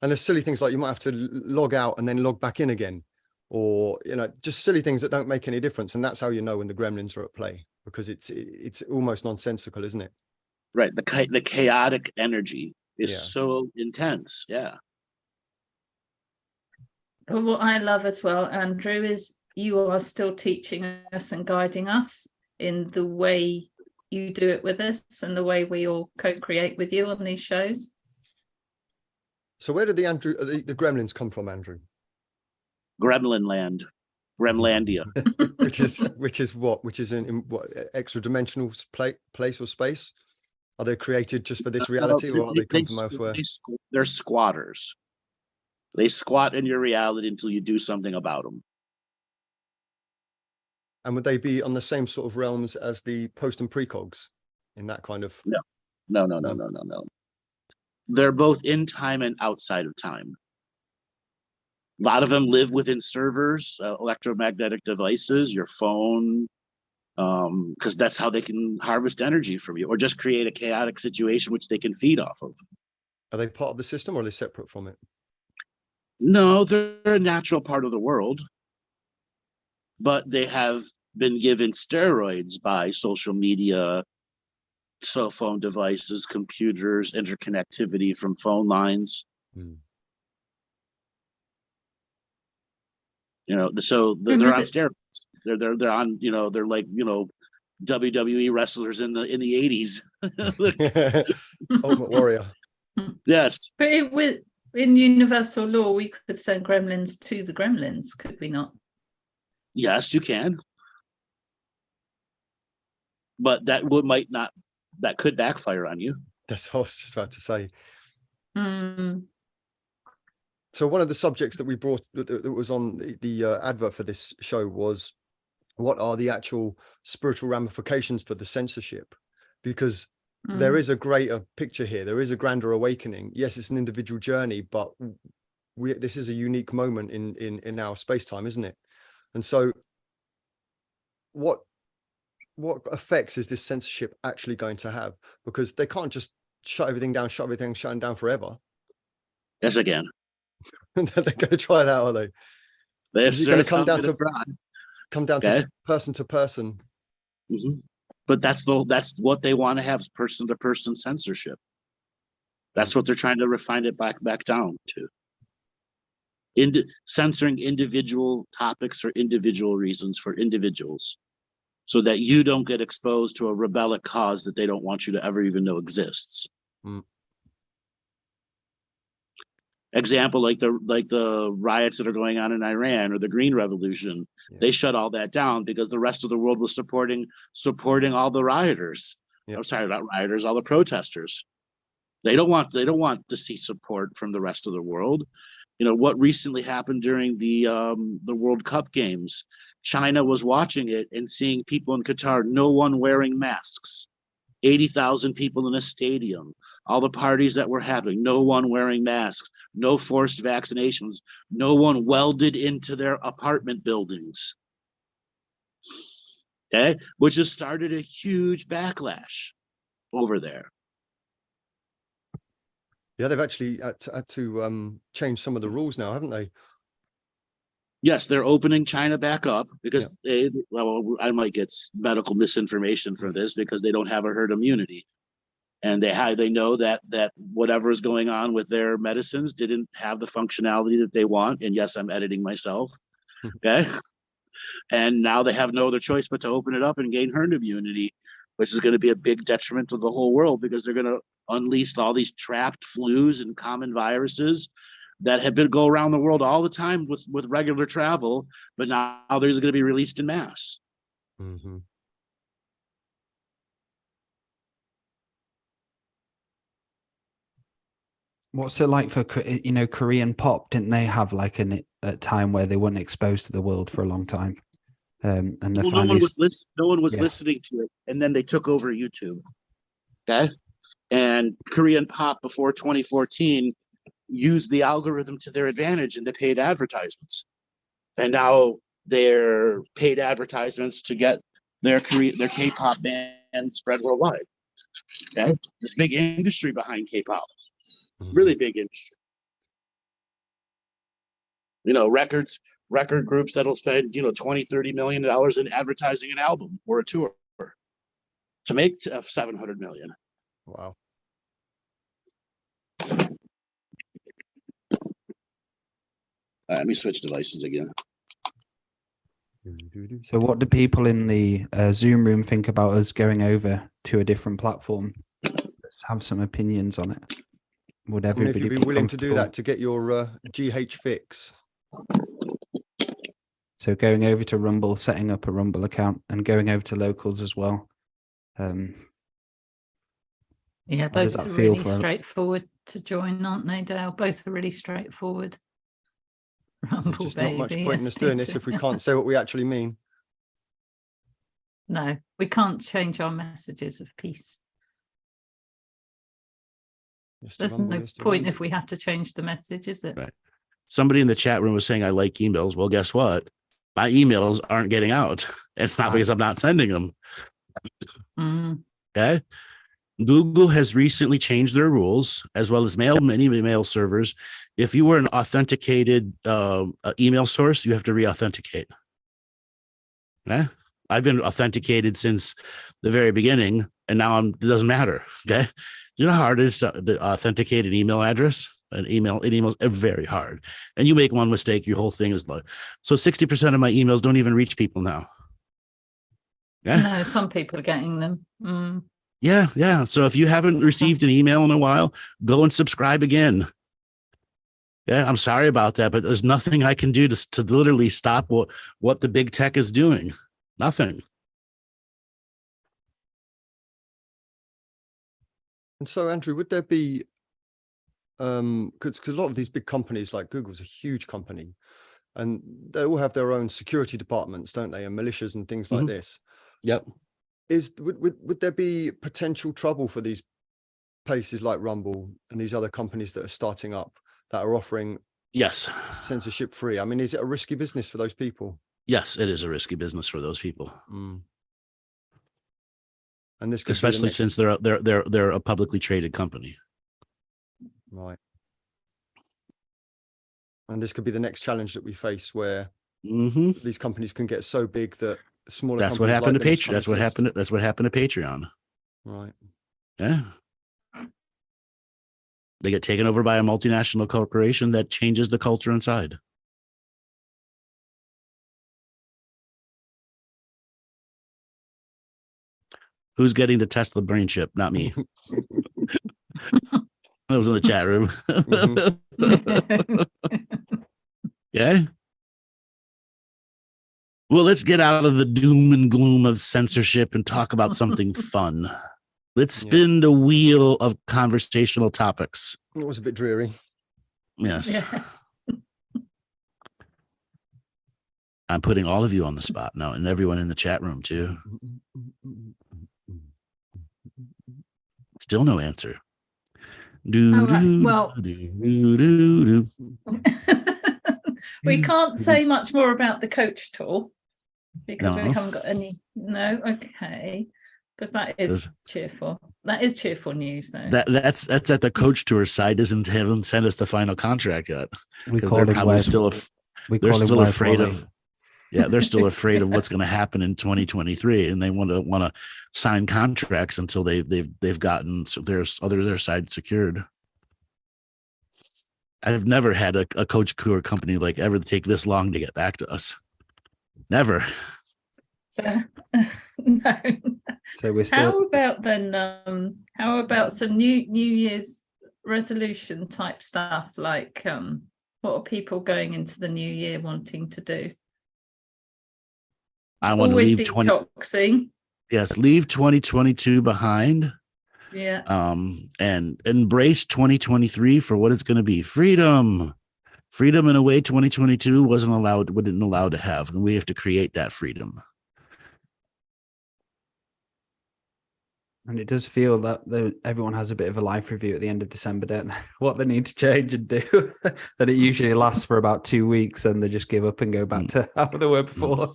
And there's silly things like you might have to log out and then log back in again. Or, you know, just silly things that don't make any difference. And that's how you know when the gremlins are at play, because it's almost nonsensical, isn't it? Right. The chaotic energy is so intense. Yeah. Well, what I love as well, Andrew, is you are still teaching us and guiding us in the way you do it with us and the way we all co-create with you on these shows. So where did the gremlins come from, Andrew? Gremlin land, Gremlandia. which is in what extra dimensional place or space? Are they created just for this reality, or are they come from elsewhere? They're squatters. They squat in your reality until you do something about them. And would they be on the same sort of realms as the post and precogs in that kind of? No. They're both in time and outside of time. A lot of them live within servers, electromagnetic devices, your phone, because that's how they can harvest energy from you, or just create a chaotic situation which they can feed off of. Are they part of the system, or are they separate from it? No, they're a natural part of the world, but they have been given steroids by social media, cell phone devices, computers, interconnectivity from phone lines. Mm. You know, so Who they're was on it? steroids. They're on, you know, they're like, you know, WWE wrestlers in the 80s. Ultimate Warrior. Yes. But in universal law, we could send gremlins to the gremlins, could we not? Yes, you can. But that could backfire on you. That's what I was just about to say. Mm. So one of the subjects that we brought that was on the advert for this show was, what are the actual spiritual ramifications for the censorship? Because there is a greater picture here. There is a grander awakening. Yes, it's an individual journey, but this is a unique moment in our space-time, isn't it? And so what effects is this censorship actually going to have? Because they can't just shut everything down forever. Yes, again. They're going to try that, are they? Is it going to come down to person to person? Mm-hmm. But that's what they want to have, is person to person censorship. That's what they're trying to refine it back down to. Censoring individual topics for individual reasons for individuals, so that you don't get exposed to a rebellic cause that they don't want you to ever even know exists. Mm. Example, like the riots that are going on in Iran or the Green Revolution. Yeah. They shut all that down because the rest of the world was supporting all the rioters. Yeah. I'm sorry, not rioters, all the protesters. They don't want to see support from the rest of the world. You know what recently happened during the World Cup games? China was watching it and seeing people in Qatar, no one wearing masks. 80,000 people in a stadium. All the parties that were happening, no one wearing masks, no forced vaccinations, no one welded into their apartment buildings. Okay, which has started a huge backlash over there. Yeah, they've actually had to change some of the rules now, haven't they? Yes, they're opening China back up because I might get medical misinformation from this, because they don't have a herd immunity. And they know that whatever is going on with their medicines didn't have the functionality that they want. And yes, I'm editing myself. Okay. And now they have no other choice but to open it up and gain herd immunity, which is going to be a big detriment to the whole world, because they're going to unleash all these trapped flus and common viruses that have been go around the world all the time with regular travel, but now they're going to be released in mass. Mm-hmm. What's it like for, Korean pop? Didn't they have like a time where they weren't exposed to the world for a long time? And no one was listening to it, and then they took over YouTube. Okay, and Korean pop before 2014 used the algorithm to their advantage in the paid advertisements, and now their paid advertisements to get their K-pop band spread worldwide. Okay, this big industry behind K-pop. Really big industry. You know, record groups that'll spend, $20-30 million in advertising an album or a tour to make $700 million. Wow. Let me switch devices again. So what do people in the Zoom room think about us going over to a different platform? Let's have some opinions on it. Would everybody if you'd be willing to do that to get your GH fix? So going over to Rumble, setting up a Rumble account, and going over to locals as well. Yeah, both are really straightforward to join, aren't they, Dale? Both are really straightforward. There's just not much point in us doing this if we can't say what we actually mean. No, we can't change our messages of peace. There's no point if we have to change the message, is it? Right. Somebody in the chat room was saying, I like emails. Well, guess what? My emails aren't getting out. It's not because I'm not sending them. Mm. Okay. Google has recently changed their rules, as well as many mail servers. If you were an authenticated email source, you have to re-authenticate. Yeah, I've been authenticated since the very beginning, and now it doesn't matter. Okay, you know how hard it is to authenticate an email address? An email is very hard, and you make one mistake, your whole thing is low. So 60% of my emails don't even reach people now. Yeah. No, some people are getting them. Yeah. So if you haven't received an email in a while, go and subscribe again. Yeah, I'm sorry about that, but there's nothing I can do to literally stop what the big tech is doing. Nothing. And so, Andrew, would there be, because a lot of these big companies, like Google's a huge company, and they all have their own security departments, don't they, and militias and things like this. Yep. Would there be potential trouble for these places like Rumble and these other companies that are starting up that are offering Yes. censorship free? I mean, is it a risky business for those people? Yes, it is a risky business for those people. And this could especially since they're a publicly traded company. Right. And this could be the next challenge that we face, where these companies can get so big that smaller. That's what happened to Patreon. That's what happened to Patreon. Right. Yeah. They get taken over by a multinational corporation that changes the culture inside. Who's getting the Tesla brain chip? Not me. I was in the chat room. Yeah. Well, let's get out of the doom and gloom of censorship and talk about something fun. Let's spin the wheel of conversational topics. It was a bit dreary. Yes. Yeah. I'm putting all of you on the spot now, and everyone in the chat room too. Still no answer. We can't say much more about the coach tour because No. we haven't got any. No, okay, because that is cheerful. That is cheerful news, though. That's at the coach tour side. Haven't sent us the final contract yet. We Because call they're him probably Wes. still they're call him still Wes afraid Wally. of. Yeah, they're still afraid of what's going to happen in 2023, and they want to sign contracts until they've gotten their side secured. I've never had a coach tour company like ever take this long to get back to us. Never. So no. So we're How still. about then? How about some New Year's resolution type stuff? Like, what are people going into the new year wanting to do? I want to Always leave detoxing. Yes, leave 2022 behind. Yeah. And embrace 2023 for what it's going to be. Freedom in a way 2022 wouldn't allow to have, and we have to create that freedom. And it does feel that everyone has a bit of a life review at the end of December, don't they? What they need to change and do. That it usually lasts for about 2 weeks, and they just give up and go back to how they were before.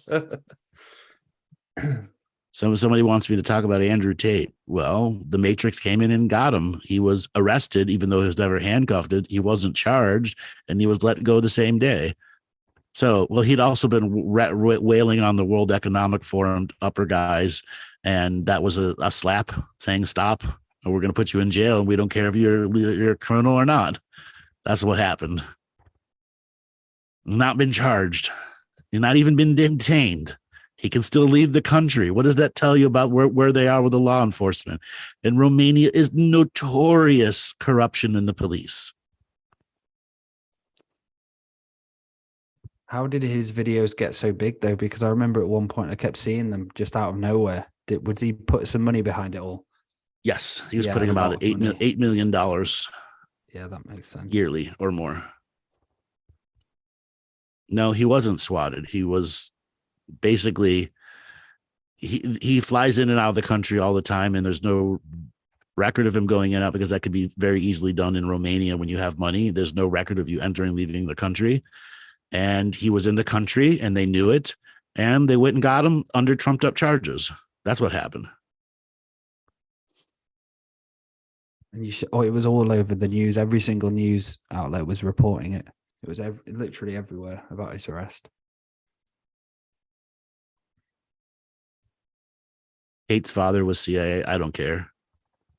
So somebody wants me to talk about Andrew Tate. Well, the Matrix came in and got him. He was arrested, even though he was never handcuffed. He wasn't charged, and he was let go the same day. So, well, he'd also been wailing on the World Economic Forum upper guys, and that was a slap saying stop, or we're going to put you in jail, and we don't care if you're a criminal or not. That's what happened. Not been charged. He's not even been detained. He can still leave the country. What does that tell you about where they are with the law enforcement? And Romania is notorious corruption in the police. How did his videos get so big, though? Because I remember at one point I kept seeing them just out of nowhere. Would he put some money behind it all? Yes, he was Yeah, putting a lot about of $8 million Yeah, that makes sense. yearly or more. No, he wasn't swatted. He was basically he flies in and out of the country all the time, and there's no record of him going in and out, because that could be very easily done in Romania when you have money. There's no record of you entering, leaving the country. And he was in the country, and they knew it, and they went and got him under trumped up charges. That's what happened. And it was all over the news. Every single news outlet was reporting it. It was literally everywhere about his arrest. Kate's father was CIA. I don't care.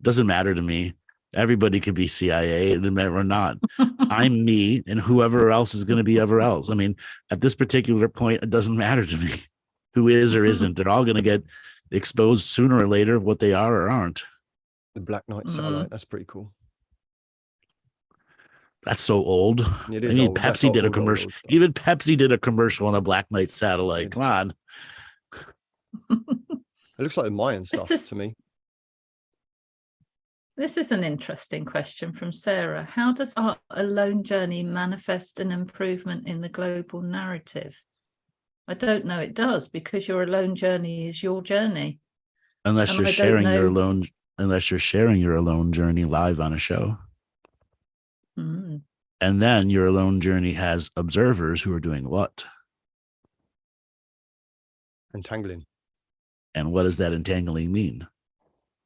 Doesn't matter to me. Everybody could be CIA or not. I'm me, and whoever else is going to be ever else. I mean, at this particular point, it doesn't matter to me who is or isn't. They're all going to get exposed sooner or later of what they are or aren't. The Black Knight satellite. That's pretty cool. That's so old. It is. I mean, old. Pepsi did a commercial. Even Pepsi did a commercial on the Black Knight satellite. Come on. It looks like the Mayan stuff to me. This is an interesting question from Sarah. How does our alone journey manifest an improvement in the global narrative? I don't know it does, because your alone journey is your journey. Unless you're sharing your alone journey live on a show. Mm. And then your alone journey has observers who are doing what? Entangling. And what does that entangling mean?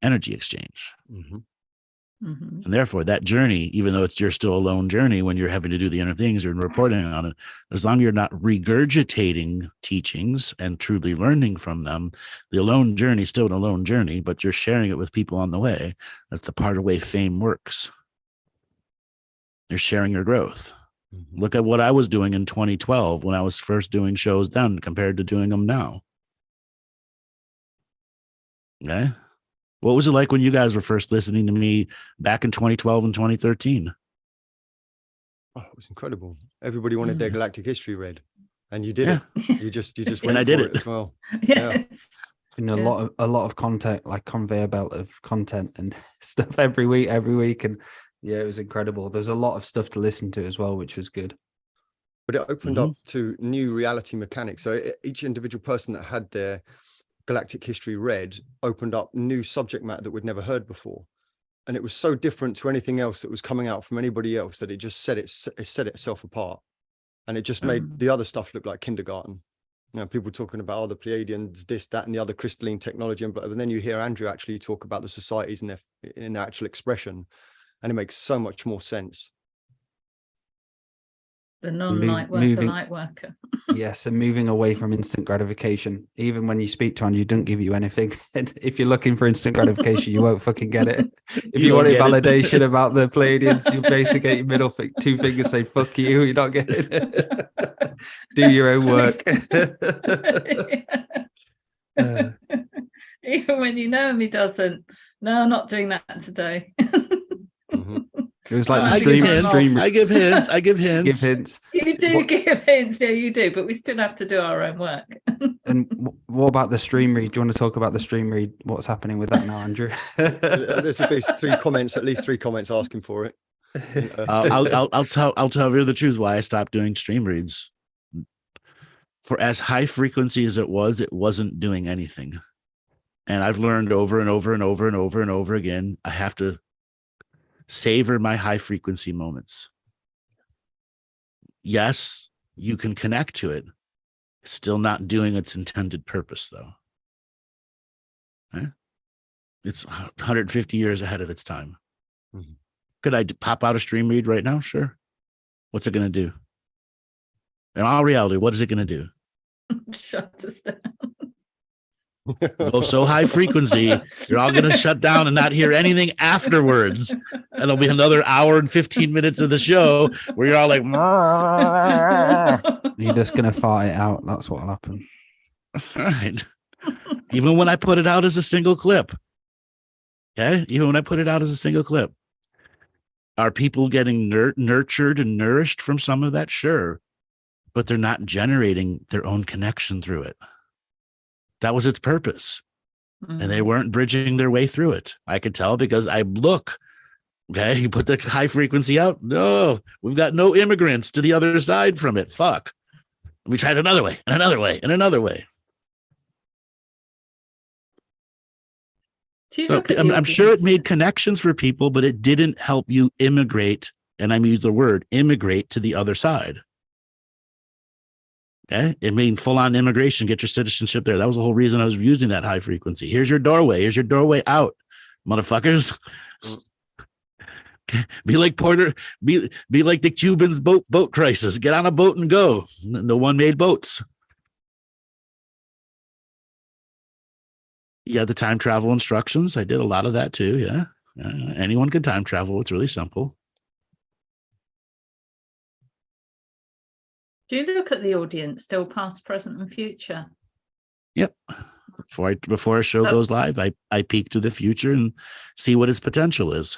Energy exchange. Mm-hmm. Mm-hmm. And therefore, that journey, even though you're still a lone journey when you're having to do the inner things or reporting on it, as long as you're not regurgitating teachings and truly learning from them, the alone journey is still an alone journey, but you're sharing it with people on the way. That's the part of the way fame works. You're sharing your growth. Mm-hmm. Look at what I was doing in 2012 when I was first doing shows then compared to doing them now. Okay. What was it like when you guys were first listening to me back in 2012 and 2013? Oh, it was incredible. Everybody wanted their Galactic history read, and you did it. You just went and I did it as well. Yes. A lot of content, like conveyor belt of content and stuff every week, and yeah, it was incredible. There's a lot of stuff to listen to as well, which was good. But it opened up to new reality mechanics. So each individual person that had their Galactic history read opened up new subject matter that we'd never heard before, and it was so different to anything else that was coming out from anybody else that it just set itself apart, and it just made the other stuff look like kindergarten. You know, people talking about the Pleiadians, this, that, and the other crystalline technology, and then you hear Andrew actually talk about the societies in their actual expression, and it makes so much more sense. The non-light worker, light worker. Yes, and moving away from instant gratification. Even when you speak to Andrew, he doesn't give you anything. And if you're looking for instant gratification, you won't fucking get it. If you wanted validation about the Pleiadians, you basically get your middle two fingers say, fuck you, you're not getting it. Do your own work. Even when you know him, he doesn't. No, I'm not doing that today. It was like the stream. I give hints. Give hints. You do give hints. Yeah, you do. But we still have to do our own work. And what about the stream read? Do you want to talk about the stream read? What's happening with that now, Andrew? There's at least three comments asking for it. I'll tell you the truth why I stopped doing stream reads. For as high frequency as it wasn't doing anything. And I've learned over and over and over and over and over again, I have to savor my high frequency moments. Yes, you can connect to it. It's still not doing its intended purpose, though. It's 150 years ahead of its time. Mm-hmm. Could I pop out a stream read right now? Sure. What's it going to do? In all reality, what is it going to do? Shut us down. Go so high frequency, you're all going to shut down and not hear anything afterwards. And it'll be another hour and 15 minutes of the show where you're all like, you're just going to fart it out. That's what'll happen. All right. Even when I put it out as a single clip. Okay. Even when I put it out as a single clip. Are people getting nurtured and nourished from some of that? Sure. But they're not generating their own connection through it. That was its purpose. And they weren't bridging their way through it. I could tell because I look. Okay, you put the high frequency out. No, we've got no immigrants to the other side from it. Fuck. We tried another way and another way and another way. So I'm sure it made connections for people, but it didn't help you immigrate. And I'm using the word immigrate to the other side. Okay, it means full-on immigration, get your citizenship there. That was the whole reason I was using that high frequency. Here's your doorway. Here's your doorway out, motherfuckers. Be like Porter. Be like the Cubans' boat crisis. Get on a boat and go. No one made boats. Yeah, the time travel instructions. I did a lot of that too. Yeah. Anyone can time travel. It's really simple. Do you look at the audience still, past, present, and future? Yep. Before a show goes live, I peek to the future and see what its potential is.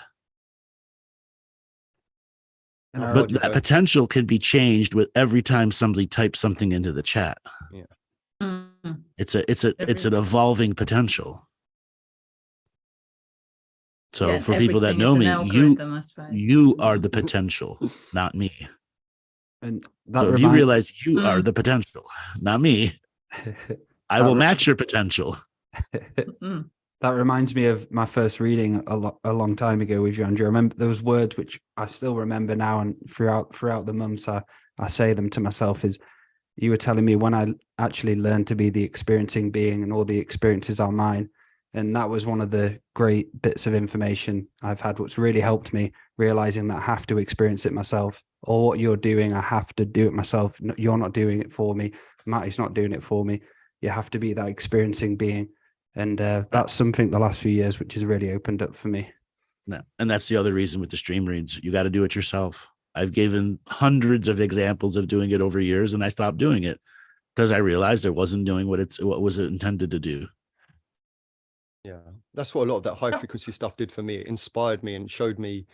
But that potential can be changed with every time somebody types something into the chat. Yeah. It's an evolving potential. So for people that know me, you are the potential, not me. And so if you realize you are the potential, not me, I will match your potential. That reminds me of my first reading a long time ago with you, Andrew. I remember those words, which I still remember now, and throughout the months, I say them to myself. Is you were telling me when I actually learned to be the experiencing being, and all the experiences are mine. And that was one of the great bits of information I've had, what's really helped me, realizing that I have to experience it myself. Or what you're doing, I have to do it myself. You're not doing it for me. Matty's not doing it for me. You have to be that experiencing being. And that's something the last few years, which has really opened up for me. No, and that's the other reason with the stream reads. You got to do it yourself. I've given hundreds of examples of doing it over years, and I stopped doing it because I realized I wasn't doing what was intended to do. Yeah, that's what a lot of that high frequency stuff did for me. It inspired me and showed me,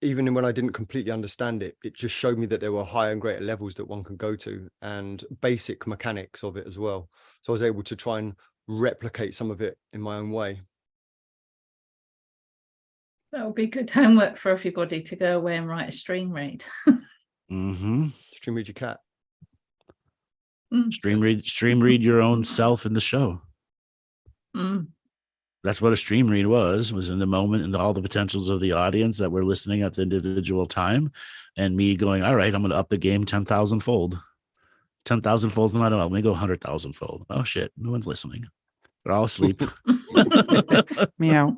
even when I didn't completely understand it, it just showed me that there were higher and greater levels that one can go to, and basic mechanics of it as well. So I was able to try and replicate some of it in my own way. That would be good homework for everybody to go away and write a stream read. Mm-hmm. Stream read your cat. Stream read your own self in the show. That's what a stream read was in the moment, and all the potentials of the audience that were listening at the individual time, and me going, all right, I'm going to up the game 10,000 fold. 10,000 folds, not enough. Let me go 100,000 fold. Oh shit, no one's listening. They're all asleep. Meow.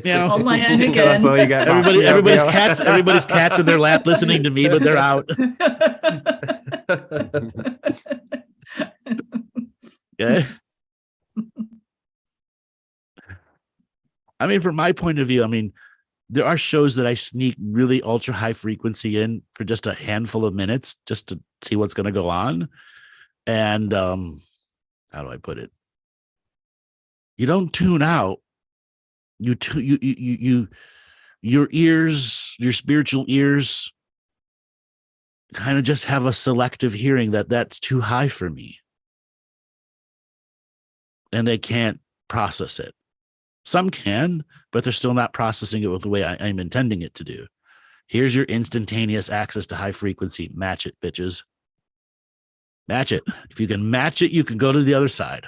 Meow. On my own again. That's all you get. Everybody's cats in their lap listening to me, but they're out. Okay. I mean, from my point of view, I mean, there are shows that I sneak really ultra high frequency in for just a handful of minutes just to see what's going to go on. And how do I put it? You don't tune out. Your ears, your spiritual ears kind of just have a selective hearing that's too high for me. And they can't process it. Some can, but they're still not processing it with the way I'm intending it to do. Here's your instantaneous access to high frequency. Match it, bitches. Match it. If you can match it, you can go to the other side.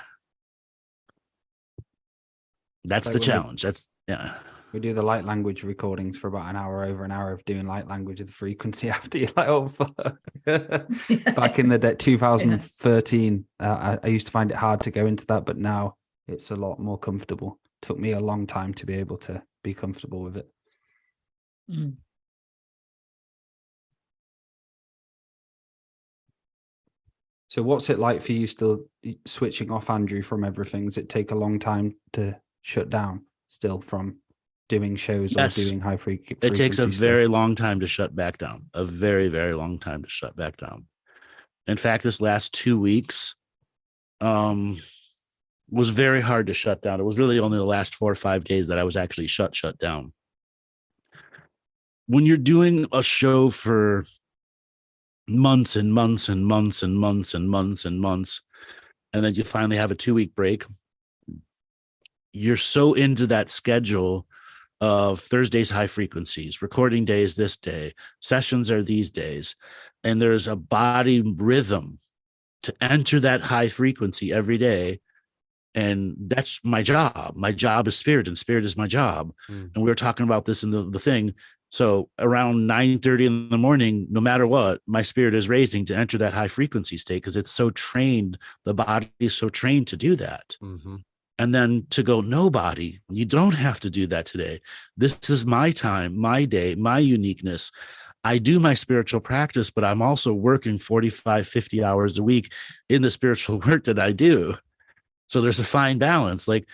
That's the challenge. We do the light language recordings for about over an hour of doing light language of the frequency after you're like, oh, fuck. Yes. Back in the day, 2013, I used to find it hard to go into that, but now it's a lot more comfortable. Took me a long time to be able to be comfortable with it. So what's it like for you still switching off, Andrew, from everything? Does it take a long time to shut down still from doing shows or doing high frequency? It takes a very long time to shut back down. A very, very long time to shut back down. In fact, this last 2 weeks, was very hard to shut down. It was really only the last 4 or 5 days that I was actually shut down. When you're doing a show for months and months and months and months and months and months, and then you finally have a 2-week break, you're so into that schedule of Thursdays high frequencies, recording days this day, sessions are these days, and there's a body rhythm to enter that high frequency every day. And that's my job. My job is spirit, and spirit is my job. And we were talking about this in the thing. So around 9:30 in the morning, no matter what, my spirit is raising to enter that high frequency state because it's so trained. The body is so trained to do that. And then to go, nobody, you don't have to do that today. This is my time, my day, my uniqueness. I do my spiritual practice, but I'm also working 45, 50 hours a week in the spiritual work that I do. So there's a fine balance. Like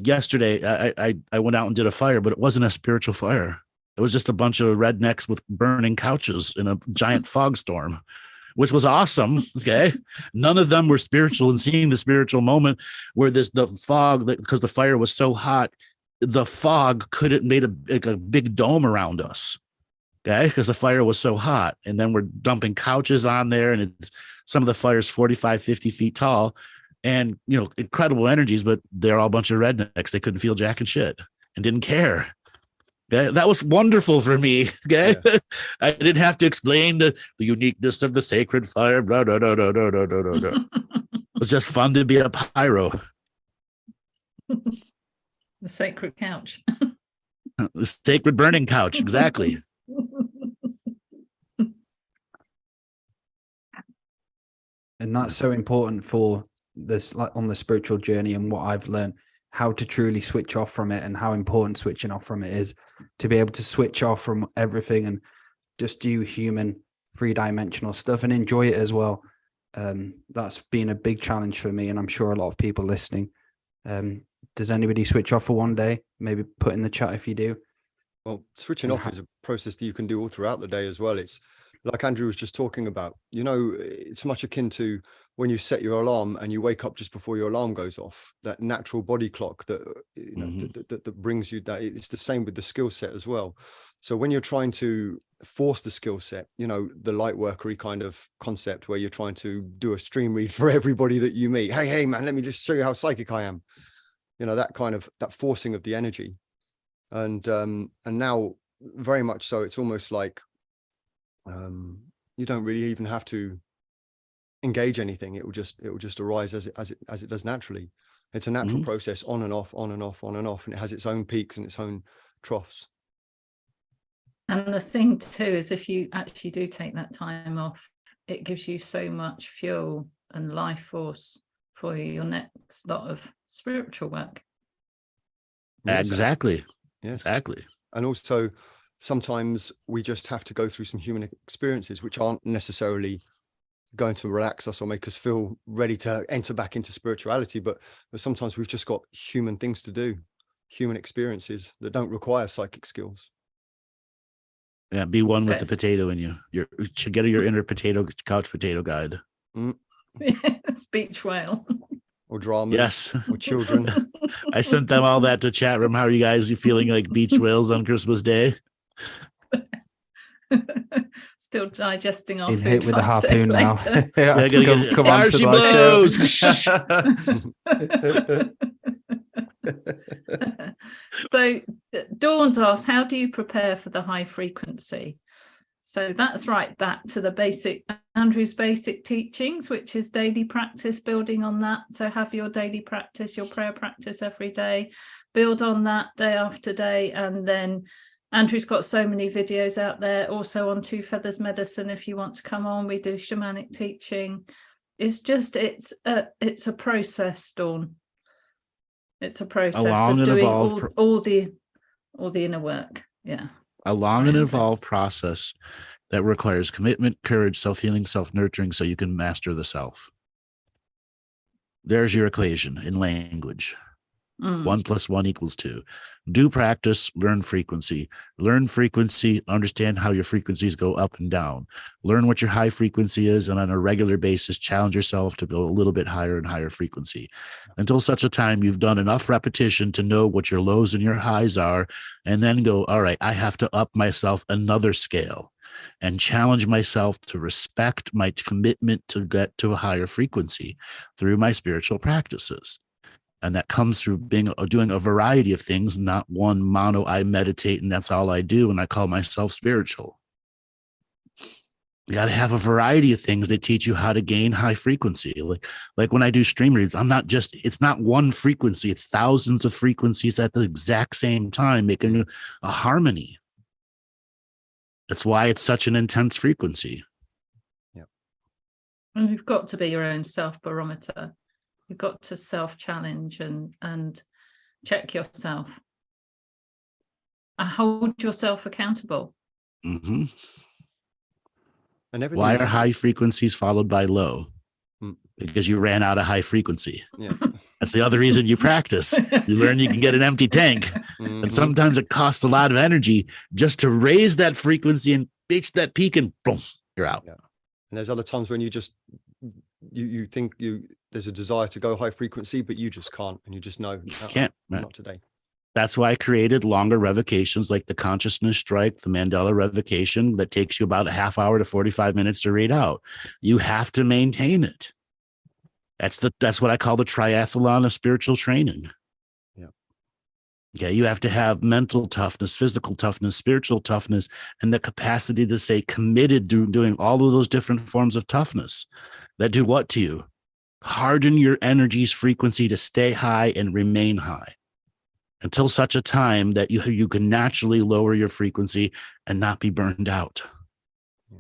yesterday, I went out and did a fire, but it wasn't a spiritual fire. It was just a bunch of rednecks with burning couches in a giant fog storm, which was awesome. Okay. None of them were spiritual, and seeing the spiritual moment where the fog, because the fire was so hot, the fog couldn't made a big dome around us. Okay. Because the fire was so hot. And then we're dumping couches on there, and it's some of the fire's 45, 50 feet tall, and, you know, incredible energies, but they're all a bunch of rednecks. They couldn't feel jack and shit and didn't care. Okay? That was wonderful for me. Okay. Yeah. I didn't have to explain the uniqueness of the sacred fire. Blah, blah, blah, blah, blah, blah, blah, blah. It was just fun to be a pyro. The sacred couch. The sacred burning couch. Exactly. And that's so important for this, like on the spiritual journey, and what I've learned, how to truly switch off from it, and how important switching off from it is, to be able to switch off from everything and just do human 3-dimensional stuff and enjoy it as well. That's been a big challenge for me, and I'm sure a lot of people listening. Does anybody switch off for one day? Maybe put in the chat if you do. Well, switching off is a process that you can do all throughout the day as well. It's like Andrew was just talking about, you know, it's much akin to when you set your alarm and you wake up just before your alarm goes off, that natural body clock that, you know, that brings you that. It's the same with the skill set as well. So when you're trying to force the skill set, you know, the light workery kind of concept where you're trying to do a stream read for everybody that you meet. Hey, man, let me just show you how psychic I am. You know, that kind of, that forcing of the energy. And now very much so, it's almost like, you don't really even have to engage anything. It will just arise as it does naturally. It's a natural process, on and off, on and off, on and off, and it has its own peaks and its own troughs. And the thing too is, if you actually do take that time off, it gives you so much fuel and life force for your next lot of spiritual work. Exactly. Yes, exactly. And also, sometimes we just have to go through some human experiences which aren't necessarily going to relax us or make us feel ready to enter back into spirituality, but sometimes we've just got human things to do, human experiences that don't require psychic skills. Yeah, be one with the potato in you. You should get your inner couch potato guide. Yes, beach whale. Or dramas. Yes. Or children. I sent them all that to chat room. How are you guys? You feeling like beach whales on Christmas Day? Still digesting our He's food hit with a harpoon now. Yeah, come on to blows. So Dawn's asked, how do you prepare for the high frequency? So that's right back to the Andrew's basic teachings, which is daily practice, building on that. So have your daily practice, your prayer practice every day, build on that day after day. And then Andrew's got so many videos out there, also on Two Feathers Medicine. If you want to come on, we do shamanic teaching. It's a process, Dawn. It's a process of doing all the inner work. Yeah. A long and involved process that requires commitment, courage, self-healing, self-nurturing, so you can master the self. There's your equation in language. 1 + 1 = 2. Do practice, learn frequency. Learn frequency, understand how your frequencies go up and down. Learn what your high frequency is, and on a regular basis, challenge yourself to go a little bit higher and higher frequency until such a time you've done enough repetition to know what your lows and your highs are, and then go, all right, I have to up myself another scale and challenge myself to respect my commitment to get to a higher frequency through my spiritual practices. And that comes through doing a variety of things, not one mono. I meditate and that's all I do, and I call myself spiritual. You got to have a variety of things that teach you how to gain high frequency. Like when I do stream reads, it's not one frequency, it's thousands of frequencies at the exact same time, making a harmony. That's why it's such an intense frequency. Yeah. And you've got to be your own self barometer. You've got to self-challenge and check yourself and hold yourself accountable. Mm-hmm. And everything. Why are high frequencies followed by low? Because you ran out of high frequency. Yeah. That's the other reason you practice. You learn you can get an empty tank. And sometimes it costs a lot of energy just to raise that frequency and reach that peak, and boom, you're out. Yeah. And there's other times when you just you think there's a desire to go high frequency, but you just can't, and you just know Can't. Not today. That's why I created longer revocations like the consciousness strike, the Mandela revocation that takes you about a half hour to 45 minutes to read out. You have to maintain it. That's what I call the triathlon of spiritual training. Yeah. Okay. You have to have mental toughness, physical toughness, spiritual toughness, and the capacity to stay committed to doing all of those different forms of toughness that do what to you? Harden your energy's frequency to stay high and remain high until such a time that you can naturally lower your frequency and not be burned out. Yeah.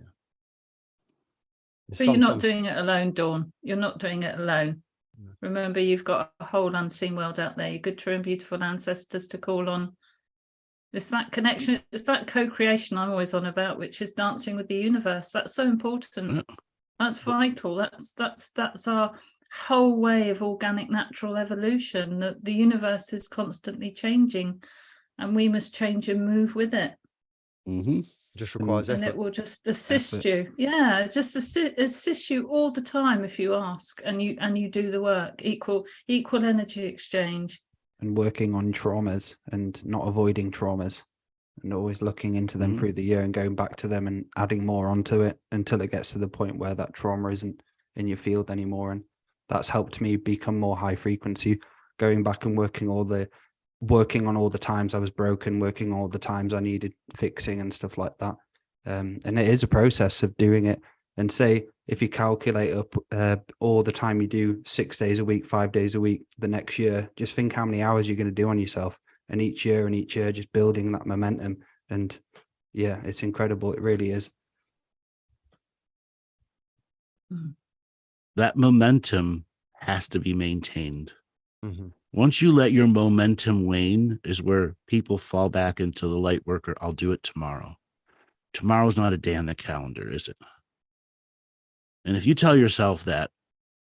So you're not doing it alone, Dawn. You're not doing it alone. No. Remember, you've got a whole unseen world out there. Your good, true, and beautiful ancestors to call on. It's that connection. It's that co-creation I'm always on about, which is dancing with the universe. That's so important. That's vital. That's our whole way of organic natural evolution. That the universe is constantly changing, and we must change and move with it. Mm-hmm. Just requires effort. And it will just assist you. Yeah, just assist you all the time if you ask and you do the work. Equal energy exchange. And working on traumas and not avoiding traumas, and always looking into them through the year and going back to them and adding more onto it until it gets to the point where that trauma isn't in your field anymore. And that's helped me become more high frequency, going back and working on all the times I was broken, working all the times I needed fixing and stuff like that. And it is a process of doing it. And say, if you calculate up all the time you do 6 days a week, 5 days a week, the next year, just think how many hours you're going to do on yourself. And each year just building that momentum. And yeah, it's incredible. It really is. That momentum has to be maintained. Mm-hmm. Once you let your momentum wane is where people fall back into the light worker. I'll do it tomorrow. Tomorrow's not a day on the calendar, is it? And if you tell yourself that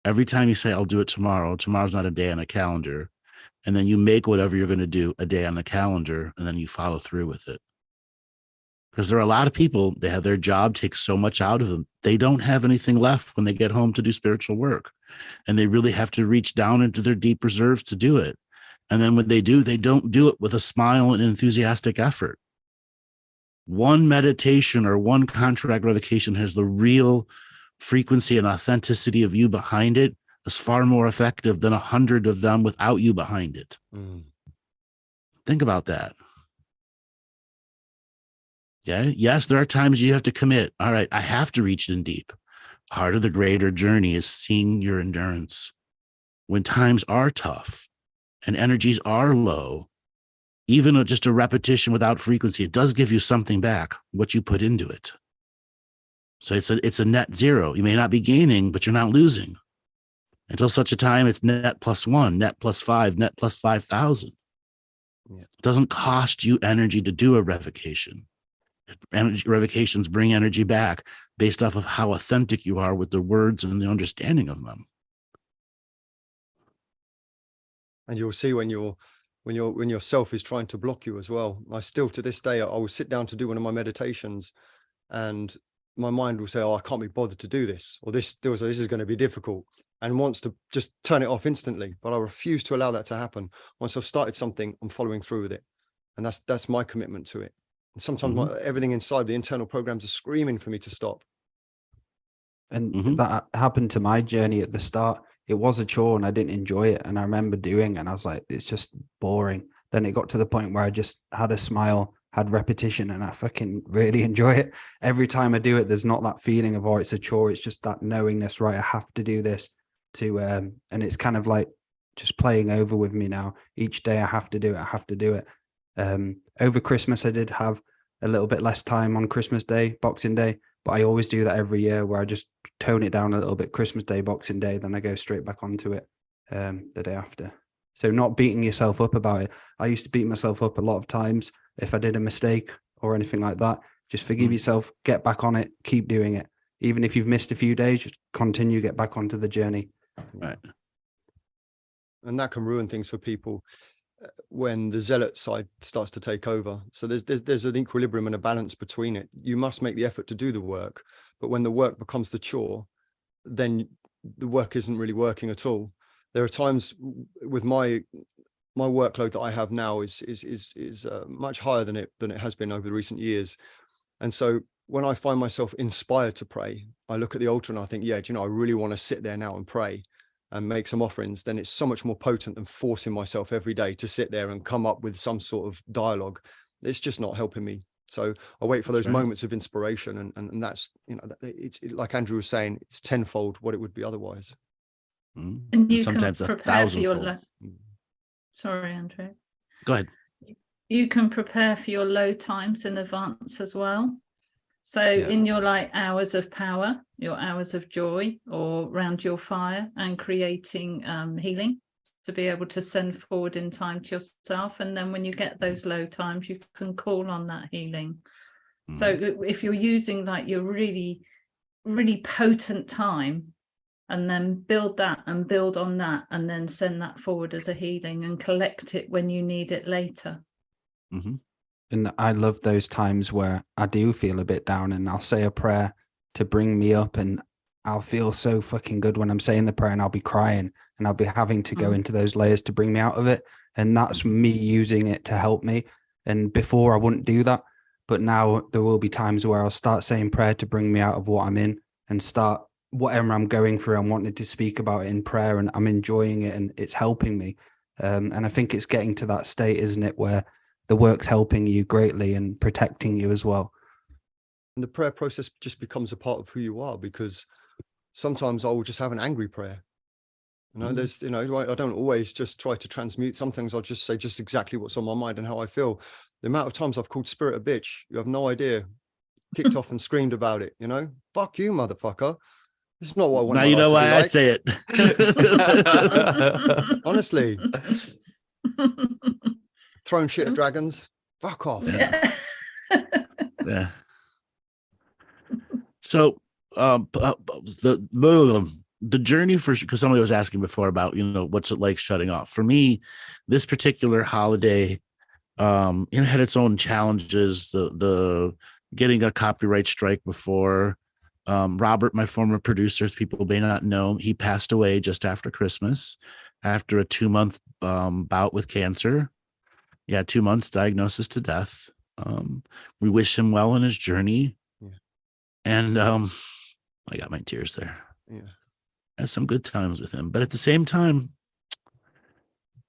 every time you say, I'll do it tomorrow, tomorrow's not a day on a calendar, and then you make whatever you're going to do a day on the calendar, and then you follow through with it. Because there are a lot of people, they have their job takes so much out of them. They don't have anything left when they get home to do spiritual work. And they really have to reach down into their deep reserves to do it. And then when they do, they don't do it with a smile and enthusiastic effort. One meditation or one contract revocation has the real frequency and authenticity of you behind it is far more effective than 100 of them without you behind it. Think about that. Yeah. Yes, there are times you have to commit. All right, I have to reach in deep. Part of the greater journey is seeing your endurance. When times are tough and energies are low, even just a repetition without frequency, it does give you something back, what you put into it. So it's a net zero. You may not be gaining, but you're not losing. Until such a time, it's net +1, net +5, net +5,000. Yeah. It doesn't cost you energy to do a revocation. Revocations bring energy back based off of how authentic you are with the words and the understanding of them. And you'll see when your self is trying to block you as well. I still, to this day, I will sit down to do one of my meditations and my mind will say, oh, I can't be bothered to do this, or this is going to be difficult, and wants to just turn it off instantly. But I refuse to allow that to happen. Once I've started something, I'm following through with it. And that's my commitment to it. And sometimes everything inside the internal programs are screaming for me to stop. And that happened to my journey at the start. It was a chore and I didn't enjoy it. And I remember doing, and I was like, it's just boring. Then it got to the point where I just had a smile, had repetition, and I fucking really enjoy it. Every time I do it, there's not that feeling of, oh, it's a chore. It's just that knowingness, right? I have to do this and it's kind of like just playing over with me now. Each day I have to do it. I have to do it. Over Christmas, I did have a little bit less time on Christmas Day, Boxing Day, but I always do that every year where I just tone it down a little bit. Christmas Day, Boxing Day, then I go straight back onto it. the day after. So not beating yourself up about it. I used to beat myself up a lot of times if I did a mistake or anything like that. Just forgive yourself, get back on it, keep doing it. Even if you've missed a few days, just continue, get back onto the journey. Right. And that can ruin things for people when the zealot side starts to take over. So there's an equilibrium and a balance between it. You must make the effort to do the work, but when the work becomes the chore, then the work isn't really working at all. There are times with my workload that I have now is much higher than it has been over the recent years. And so when I find myself inspired to pray, I look at the altar and I think, yeah, do you know, I really want to sit there now and pray and make some offerings. Then it's so much more potent than forcing myself every day to sit there and come up with some sort of dialogue. It's just not helping me. So I wait for those moments of inspiration, and that's, you know, it's like Andrew was saying, it's tenfold what it would be otherwise. And you sometimes can a prepare for your thousandfold. Sorry, Andrew. Go ahead. You can prepare for your low times in advance as well. So in your like hours of power, your hours of joy, or around your fire, and creating healing to be able to send forward in time to yourself. And then when you get those low times, you can call on that healing. So if you're using like your really, really potent time, and then build that and build on that, and then send that forward as a healing and collect it when you need it later. And I love those times where I do feel a bit down and I'll say a prayer to bring me up, and I'll feel so fucking good when I'm saying the prayer, and I'll be crying and I'll be having to go into those layers to bring me out of it. And that's me using it to help me. And before I wouldn't do that, but now there will be times where I'll start saying prayer to bring me out of what I'm in, and start whatever I'm going through. I'm wanting to speak about it in prayer, and I'm enjoying it, and it's helping me. And I think it's getting to that state, isn't it, where the work's helping you greatly and protecting you as well. And the prayer process just becomes a part of who you are, because sometimes I will just have an angry prayer. You know, there's, you know, I don't always just try to transmute. Sometimes I'll just say just exactly what's on my mind and how I feel. The amount of times I've called Spirit a bitch, you have no idea. Kicked off and screamed about it, you know? Fuck you, motherfucker. This is not what I want. Now you know why I say it. Honestly. Throwing shit at dragons. Fuck off. Yeah. So the journey for, because somebody was asking before about, you know, what's it like shutting off. For me, this particular holiday, it had its own challenges. The getting a copyright strike before. Robert, my former producer, people may not know, he passed away just after Christmas after a 2-month bout with cancer. 2 months diagnosis to death. We wish him well in his journey. And I got my tears there. Had some good times with him, but at the same time,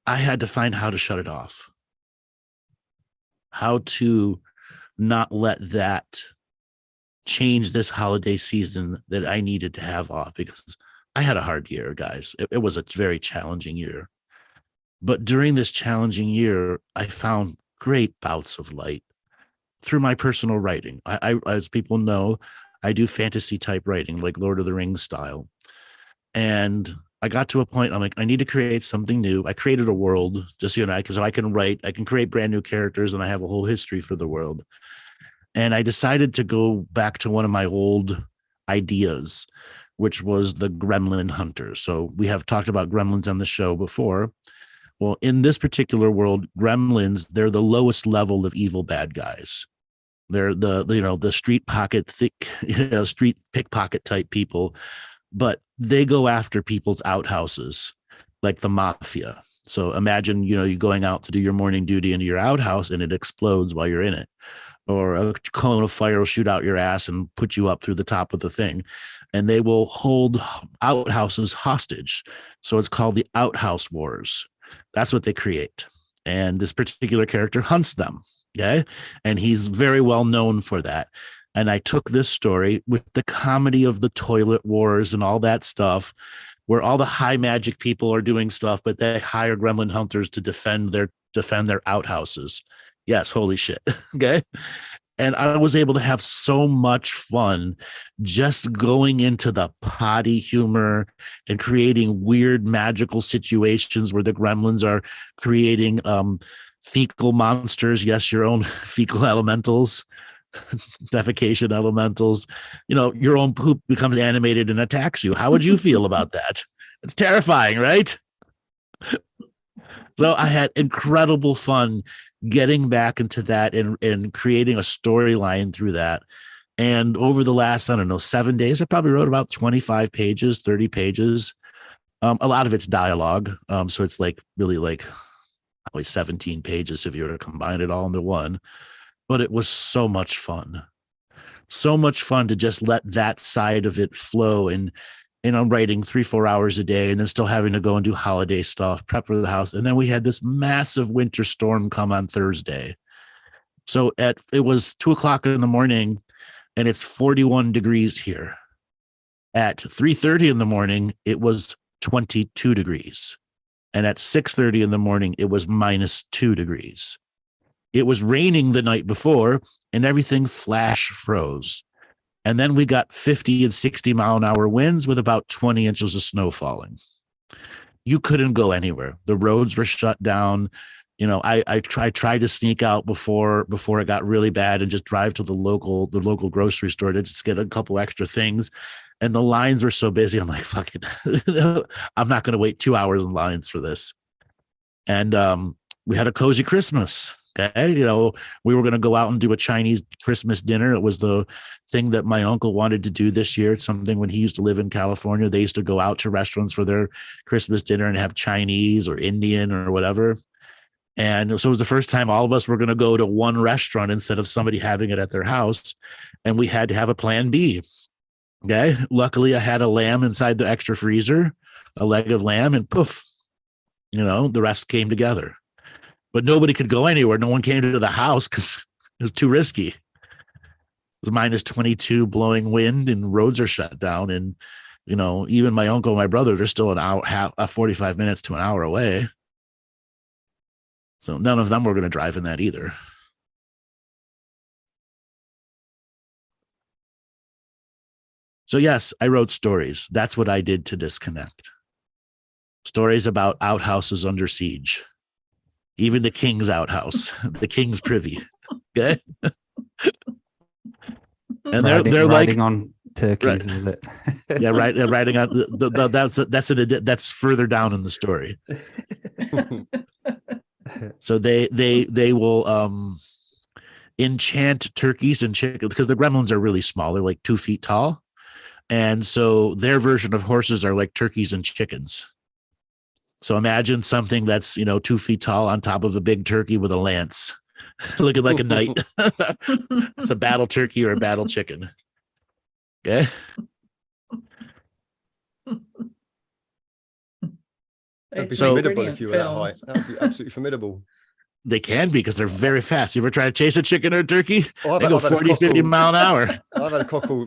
I had to find how to shut it off. How to not let that change this holiday season that I needed to have off, because I had a hard year, guys. It was a very challenging year. But during this challenging year, I found great bouts of light through my personal writing. I as people know, I do fantasy type writing, like Lord of the Rings style. And I got to a point, I'm like, I need to create something new. I created a world, just, you know, because I can write, I can create brand new characters, and I have a whole history for the world. And I decided to go back to one of my old ideas, which was the gremlin hunters. So we have talked about gremlins on the show before. Well, in this particular world, gremlins, they're the lowest level of evil bad guys. They're the street street pickpocket type people, but they go after people's outhouses like the mafia. So imagine, you going out to do your morning duty into your outhouse and it explodes while you're in it, or a cone of fire will shoot out your ass and put you up through the top of the thing, and they will hold outhouses hostage. So it's called the outhouse wars. That's what they create. And this particular character hunts them. Okay. And he's very well known for that. And I took this story with the comedy of the toilet wars and all that stuff, where all the high magic people are doing stuff, but they hire gremlin hunters to defend their outhouses. Yes. Holy shit. Okay. And I was able to have so much fun just going into the potty humor and creating weird magical situations where the gremlins are creating fecal monsters. Yes, your own fecal elementals, defecation elementals. You know, your own poop becomes animated and attacks you. How would you feel about that? It's terrifying, right? So I had incredible fun getting back into that and creating a storyline through that. And over the last, I don't know, 7 days, I probably wrote about 25 pages, 30 pages. A lot of it's dialogue. So it's like really like probably 17 pages if you were to combine it all into one. But it was so much fun. So much fun to just let that side of it flow. And I'm writing 3-4 hours a day and then still having to go and do holiday stuff, prep for the house. And then we had this massive winter storm come on Thursday. So it was 2:00 in the morning and it's 41 degrees here. At 3:30 in the morning, it was 22 degrees. And at 6:30 in the morning, it was -2 degrees. It was raining the night before and everything flash froze. And then we got 50 and 60 mile an hour winds with about 20 inches of snow falling. You couldn't go anywhere. The roads were shut down. You know, I tried to sneak out before it got really bad and just drive to the local grocery store to just get a couple extra things. And the lines were so busy. I'm like, fuck it. I'm not going to wait 2 hours in lines for this. And we had a cozy Christmas. Okay. You know, we were going to go out and do a Chinese Christmas dinner. It was the thing that my uncle wanted to do this year. It's something when he used to live in California, they used to go out to restaurants for their Christmas dinner and have Chinese or Indian or whatever. And so it was the first time all of us were going to go to one restaurant instead of somebody having it at their house. And we had to have a plan B. Okay. Luckily, I had a lamb inside the extra freezer, a leg of lamb, and poof, you know, the rest came together. But nobody could go anywhere. No one came to the house because it was too risky. It was -22 blowing wind and roads are shut down. And, you know, even my uncle and my brother, they're still 45 minutes to an hour away. So none of them were going to drive in that either. So yes, I wrote stories. That's what I did to disconnect. Stories about outhouses under siege. Even the king's outhouse, the king's privy. Okay. And they're riding like on turkeys, was it? Yeah, right. Riding on that's further down in the story. So they will enchant turkeys and chickens because the gremlins are really small. They're like 2 feet tall. And so their version of horses are like turkeys and chickens. So imagine something that's, you know, 2 feet tall on top of a big turkey with a lance, looking like a knight. It's a battle turkey or a battle chicken. Okay. That'd be It's like formidable if brilliant you were that high. films. That would be absolutely formidable. They can be because they're very fast. You ever try to chase a chicken or a turkey? Oh, They go 40, 50 mile an hour. I've had a cockle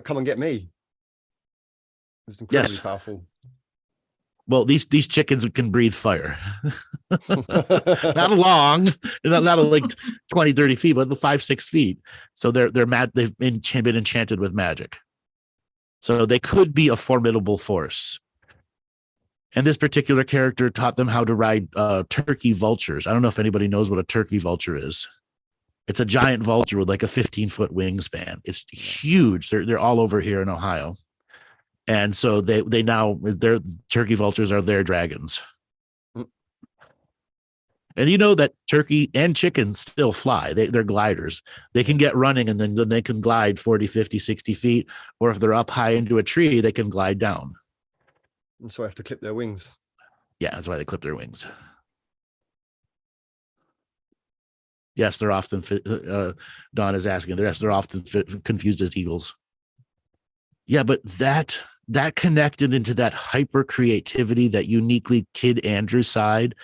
come and get me. It's incredibly powerful. Well, these chickens can breathe fire. Not long, not like 20, 30 feet, but 5, 6 feet. So they're mad. They've been enchanted with magic. So they could be a formidable force. And this particular character taught them how to ride turkey vultures. I don't know if anybody knows what a turkey vulture is. It's a giant vulture with like a 15-foot wingspan. It's huge. They're all over here in Ohio. And so their turkey vultures are their dragons. And you know that turkey and chicken still fly. They're gliders. They can get running and then they can glide 40, 50, 60 feet. Or if they're up high into a tree, they can glide down. And so I have to clip their wings. Yeah, that's why they clip their wings. Yes, they're often, Don is asking, yes, they're often confused as eagles. Yeah, but that connected into that hyper creativity, that uniquely Kid Andrew side.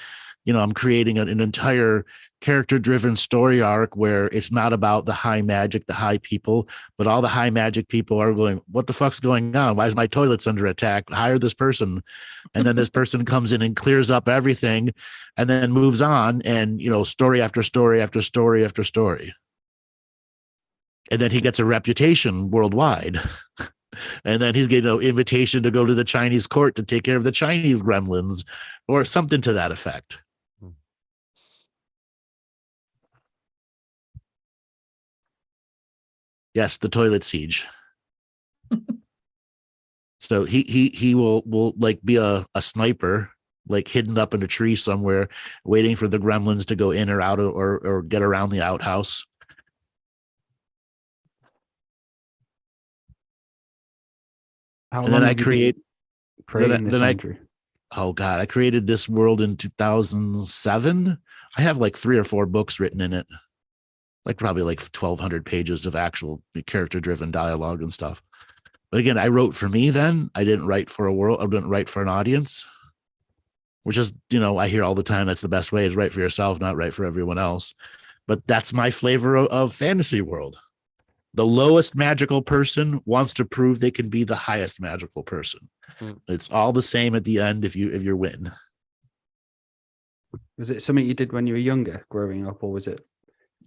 You know, I'm creating an entire character-driven story arc where it's not about the high magic, the high people, but all the high magic people are going, what the fuck's going on? Why is my toilet's under attack? Hire this person. And then this person comes in and clears up everything and then moves on. And, you know, story after story after story after story. And then he gets a reputation worldwide. And then he's getting an invitation to go to the Chinese court to take care of the Chinese gremlins or something to that effect. Yes, the toilet siege. So he will like be a sniper, like hidden up in a tree somewhere, waiting for the gremlins to go in or out or get around the outhouse. How And long then I have you been create creating this, Andrew? Oh God, I created this world in 2007. I have like 3 or 4 books written in it, like probably like 1,200 pages of actual character-driven dialogue and stuff. But again, I wrote for me then. I didn't write for a world. I didn't write for an audience, which is, I hear all the time that's the best way is write for yourself, not write for everyone else. But that's my flavor of fantasy world. The lowest magical person wants to prove they can be the highest magical person. It's all the same at the end if you win. Was it something you did when you were younger, growing up, or was it?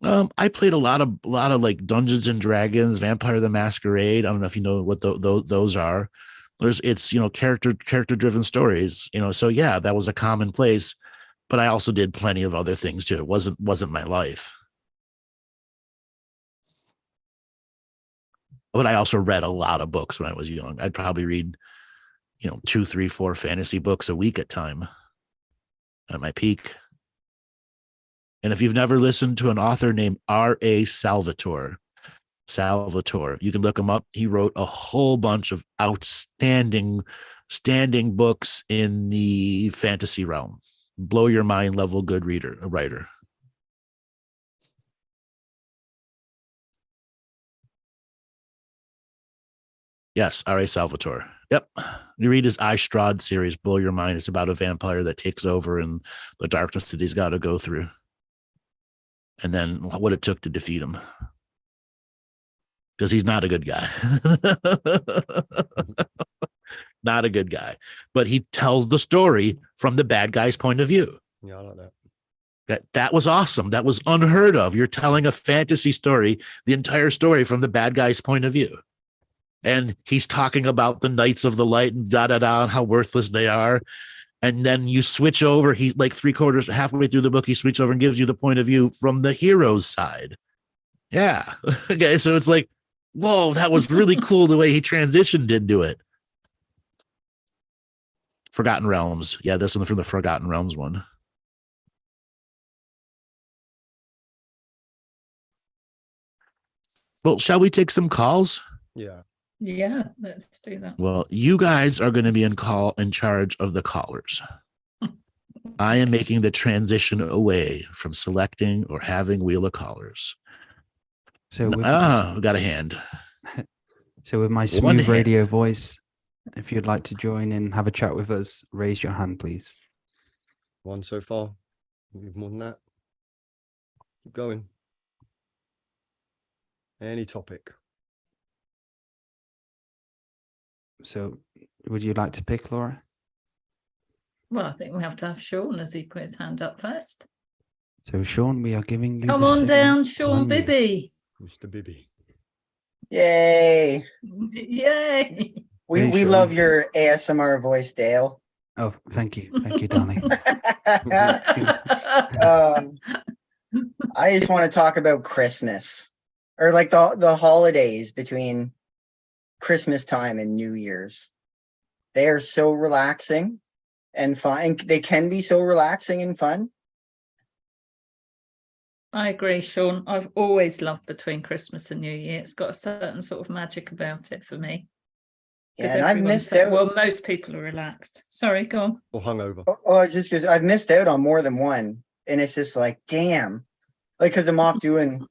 I played a lot of like Dungeons and Dragons, Vampire the Masquerade. I don't know if you know what those are. It's character driven stories. So yeah, that was a commonplace. But I also did plenty of other things too. It wasn't my life. But I also read a lot of books when I was young. I'd probably read 2, 3, 4 fantasy books a week at time at my peak. And if you've never listened to an author named R.A. Salvatore, you can look him up. He wrote a whole bunch of outstanding books in the fantasy realm. Blow your mind level good writer. Yes, R.A. Salvatore. Yep. You read his I Strahd series, blow your mind. It's about a vampire that takes over and the darkness that he's got to go through. And then what it took to defeat him. Because he's not a good guy. Not a good guy. But he tells the story from the bad guy's point of view. Yeah, I like that. That was awesome. That was unheard of. You're telling a fantasy story, the entire story from the bad guy's point of view. And he's talking about the Knights of the Light and and how worthless they are. And then you switch over. He's like halfway through the book, he switches over and gives you the point of view from the hero's side. Yeah. Okay. So it's like, whoa, that was really cool the way he transitioned into it. Forgotten Realms. Yeah, this is from the Forgotten Realms one. Well, shall we take some calls? Yeah. Yeah, let's do that. Well, you guys are going to be in charge of the callers. I am making the transition away from selecting or having wheel of callers. So we got a hand. So with my smooth radio voice, if you'd like to join in, have a chat with us, raise your hand, please. One so far. More than that. Keep going. Any topic. So would you like to pick, Laura? Well, I think we have to have Sean as he put his hand up first. So Sean, we are giving you Come on down, Sean Bibby. Mr. Bibby. Yay. Yay. We love your ASMR voice, Dale. Oh, thank you. Thank you, darling. I just want to talk about Christmas, or like the holidays between Christmas time and New Year's. They are so relaxing and fun. And they can be so relaxing and fun. I agree, Sean. I've always loved between Christmas and New Year. It's got a certain sort of magic about it for me. Yeah, and I've missed out. Well, most people are relaxed. Sorry, go on. Or hungover. Oh, just because I've missed out on more than one. And it's just like, damn. Like, because I'm off doing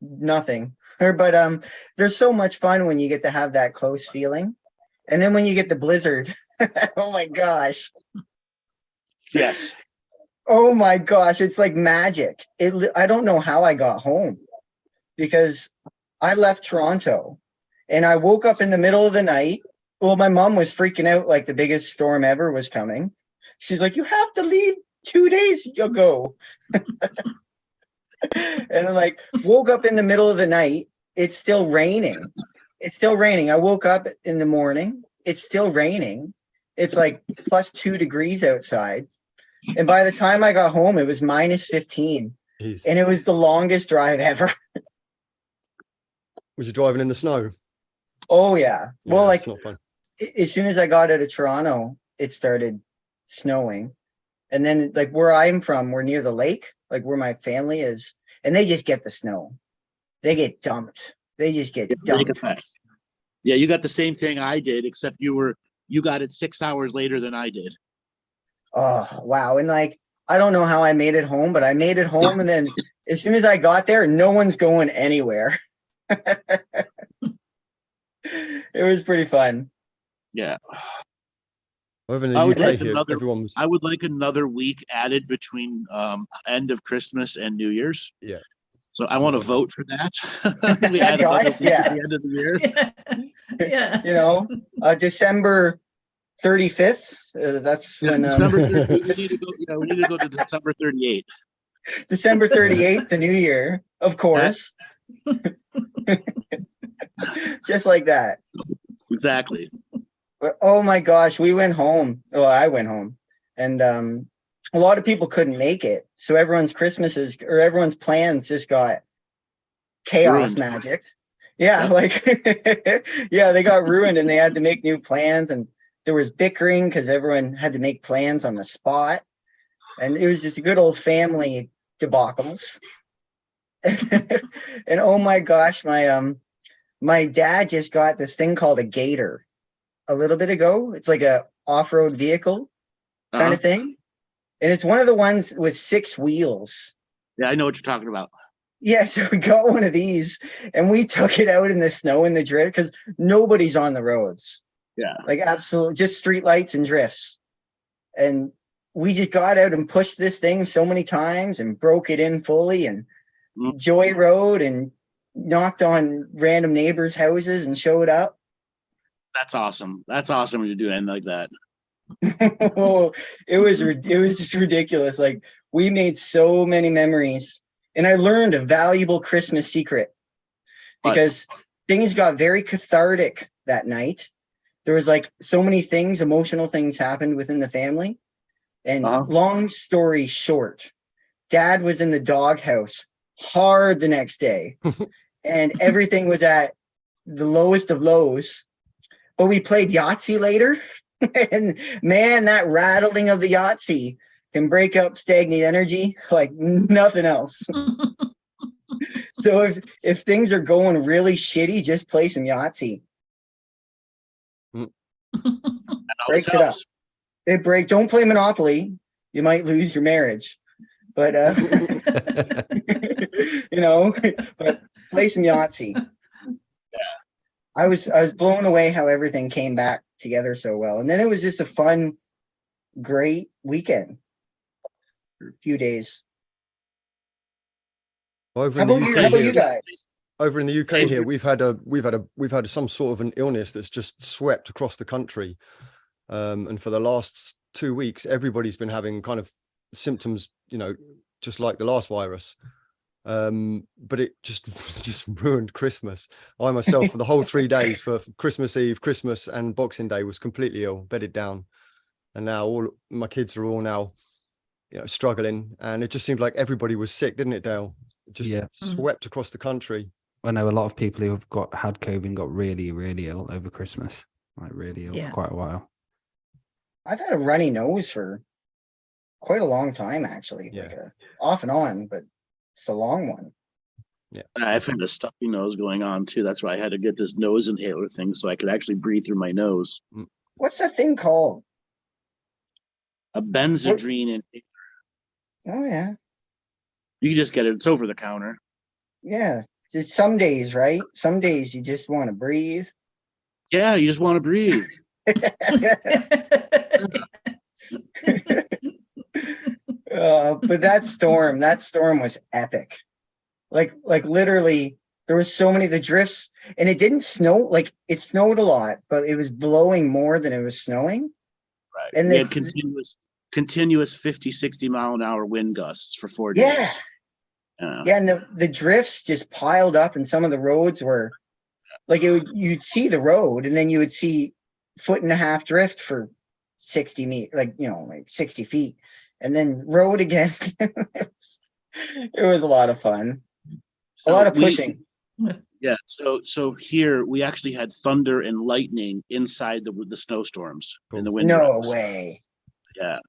nothing. But there's so much fun when you get to have that close feeling. And then when you get the blizzard, oh my gosh. Yes. Oh my gosh, it's like magic. I don't know how I got home because I left Toronto and I woke up in the middle of the night. Well, my mom was freaking out like the biggest storm ever was coming. She's like, you have to leave 2 days ago. And I woke up in the middle of the night it's still raining. It's still raining. I woke up in the morning. It's still raining. It's like plus 2 degrees outside. And by the time I got home, it was minus 15. Jeez. And it was the longest drive ever. Was you driving in the snow? Oh, yeah. Well, Yeah, like, it's not fun. as soon as I got out of Toronto, it started snowing. And then, like, where I'm from, we're near the lake, like where my family is. And they just get the snow. They get dumped. They just get dumped. Yeah, you got the same thing I did, except you got it 6 hours later than I did. Oh, wow. And like, I don't know how I made it home, but I made it home. And then as soon as I got there, no one's going anywhere. It was pretty fun. Yeah. Over in I the would UK like here, another- everyone was. I would like another week added between end of Christmas and New Year's. Yeah. So I want to vote for that. We Yeah, add another guys, week at yes. the end of the year. Yeah. You know, December 35th. That's when December 30, we need to go. We need to go to December 38th. December 38th, the new year, of course. Just like that. Exactly. But oh my gosh, we went home. Well, I went home, and a lot of people couldn't make it. So everyone's Christmases or everyone's plans just got chaos Ruined. magic. Yeah, Yep. like yeah, they got ruined, and they had to make new plans, and there was bickering because everyone had to make plans on the spot, and it was just a good old family debacles. And oh my gosh, my dad just got this thing called a gator a little bit ago. It's like a off-road vehicle kind of thing. And it's one of the ones with 6 wheels. Yeah, I know what you're talking about. Yeah, so we got one of these and we took it out in the snow and the drift because nobody's on the roads. Yeah. Like absolutely just street lights and drifts. And we just got out and pushed this thing so many times and broke it in fully and joy rode and knocked on random neighbors' houses and showed up. That's awesome. That's awesome when you do anything like that. Oh, it was just ridiculous. Like we made so many memories, and I learned a valuable Christmas secret because things got very cathartic that night. There was like so many things, emotional things happened within the family. And long story short, Dad was in the doghouse hard the next day, and everything was at the lowest of lows. But we played Yahtzee later. And man, that rattling of the Yahtzee can break up stagnant energy like nothing else. So if things are going really shitty, just play some Yahtzee. Breaks it up. Don't play Monopoly. You might lose your marriage. But you know, but play some Yahtzee. I was blown away how everything came back together so well. And then it was just a fun, great weekend for a few days. Over How in the about UK you here, guys? over in the UK here, we've had some sort of an illness that's just swept across the country. And for the last 2 weeks, everybody's been having kind of symptoms, you know, just like the last virus. But it just ruined Christmas. I myself, for the whole 3 days, for Christmas Eve, Christmas and Boxing Day, was completely ill, bedded down. And now all my kids are all now, you know, struggling. And it just seemed like everybody was sick, didn't it, Dale? It just swept across the country. I know a lot of people who have had COVID and got really, really ill over Christmas, like really ill for quite a while. I've had a runny nose for quite a long time, actually. Yeah. Like off and on, but it's a long one. Yeah, I've had a stuffy nose going on too. That's why I had to get this nose inhaler thing so I could actually breathe through my nose. What's that thing called? A benzodrine inhaler. Oh yeah. You can just get it. It's over the counter. Yeah. Just some days, right? Some days you just want to breathe. Yeah, you just want to breathe. But that storm was epic. Like literally, there was so many the drifts, and it didn't snow. Like it snowed a lot, but it was blowing more than it was snowing. Right. And we had continuous 50, 60 mile an hour wind gusts for 4 days. Yeah, Yeah, and the drifts just piled up, and some of the roads were like you'd see the road, and then you would see 1.5 foot drift for 60 meters, like like 60 feet, and then road again. It was a lot of fun, a lot of pushing. Yeah. So here we actually had thunder and lightning inside the snowstorms in the winter. No way. Yeah.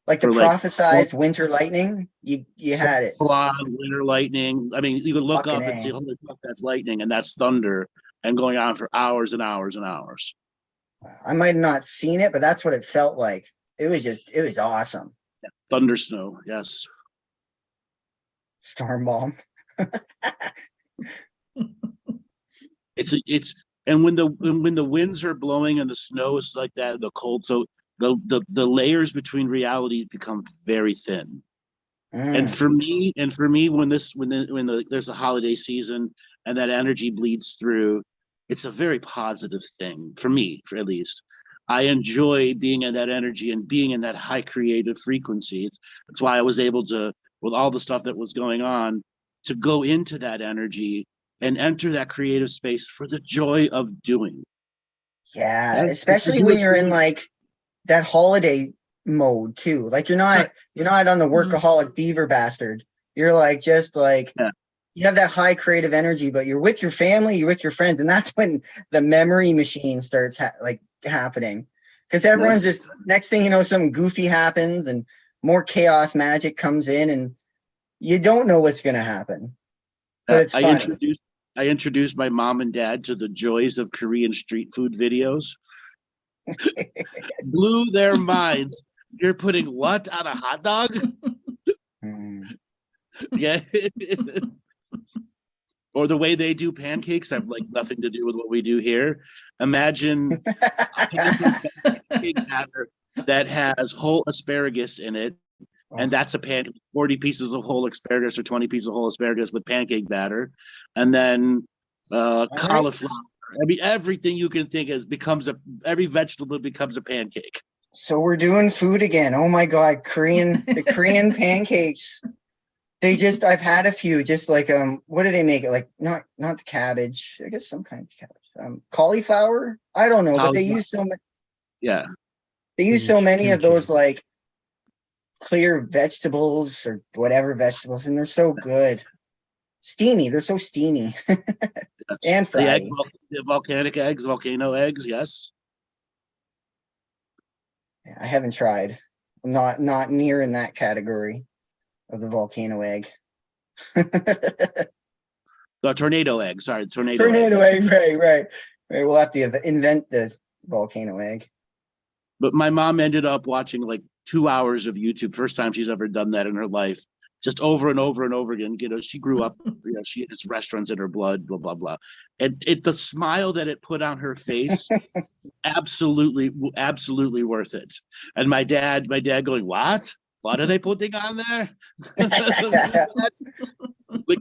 Like the prophesized winter lightning, you had it. Winter lightning. I mean, you could look up and see, holy fuck, that's lightning, and that's thunder, and going on for hours and hours and hours. I might have not seen it, but that's what it felt like. It was awesome. Yeah. Thunder snow, yes. Storm bomb. It's and when the winds are blowing and the snow is like that, the cold, so the layers between reality become very thin. And for me, when there's a holiday season and that energy bleeds through, it's a very positive thing for me, at least. I enjoy being in that energy and being in that high creative frequency. That's why I was able to, with all the stuff that was going on, to go into that energy and enter that creative space for the joy of doing. Yeah, especially when you're in like that holiday mode too. Like you're not on the workaholic beaver bastard. You're like just like you have that high creative energy, but you're with your family, you're with your friends, and that's when the memory machine starts happening. Because everyone's just, next thing you know, something goofy happens and more chaos magic comes in, and you don't know what's going to happen. But it's funny. I introduced my mom and dad to the joys of Korean street food videos. Blew their minds. You're putting what on a hot dog? Yeah. Or the way they do pancakes have like nothing to do with what we do here. Imagine a pancake batter that has whole asparagus in it, and that's a pancake. 40 pieces of whole asparagus or 20 pieces of whole asparagus with pancake batter, and then cauliflower. I mean, everything you can think every vegetable becomes a pancake. So we're doing food again. Oh my God, the Korean pancakes. I've had a few, just like, what do they make it? Like, not the cabbage, I guess some kind of cabbage, cauliflower. I don't know, but they use so much. Yeah. They use so many of those like clear vegetables or whatever vegetables, and they're so good. Steamy. They're so steamy. And fried. The volcanic eggs, volcano eggs. Yes. Yeah, I haven't tried. I'm not near in that category of the volcano egg. The tornado egg. Sorry, tornado egg. Right. We'll have to invent the volcano egg. But my mom ended up watching like 2 hours of YouTube. First time she's ever done that in her life. Just over and over and over again. She grew up, she has restaurants in her blood, blah, blah, blah. And the smile that it put on her face, absolutely worth it. And my dad going, what? What are they putting on there? The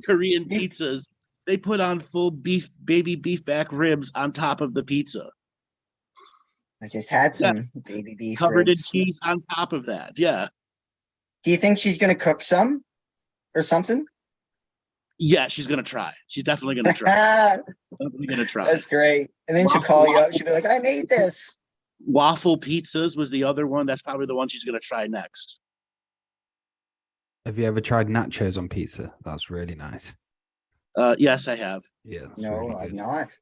Korean pizzas, they put on full baby beef back ribs on top of the pizza. I just had some baby beef covered ribs. in cheese on top of that. Yeah. Do you think she's going to cook some or something? Yeah, she's going to try. She's definitely going to try. That's great. And then she'll call you up. She'll be like, I made this. Waffle pizzas was the other one. That's probably the one she's going to try next. Have you ever tried nachos on pizza? That's really nice. Yes, I have. Yeah. No, really I've not.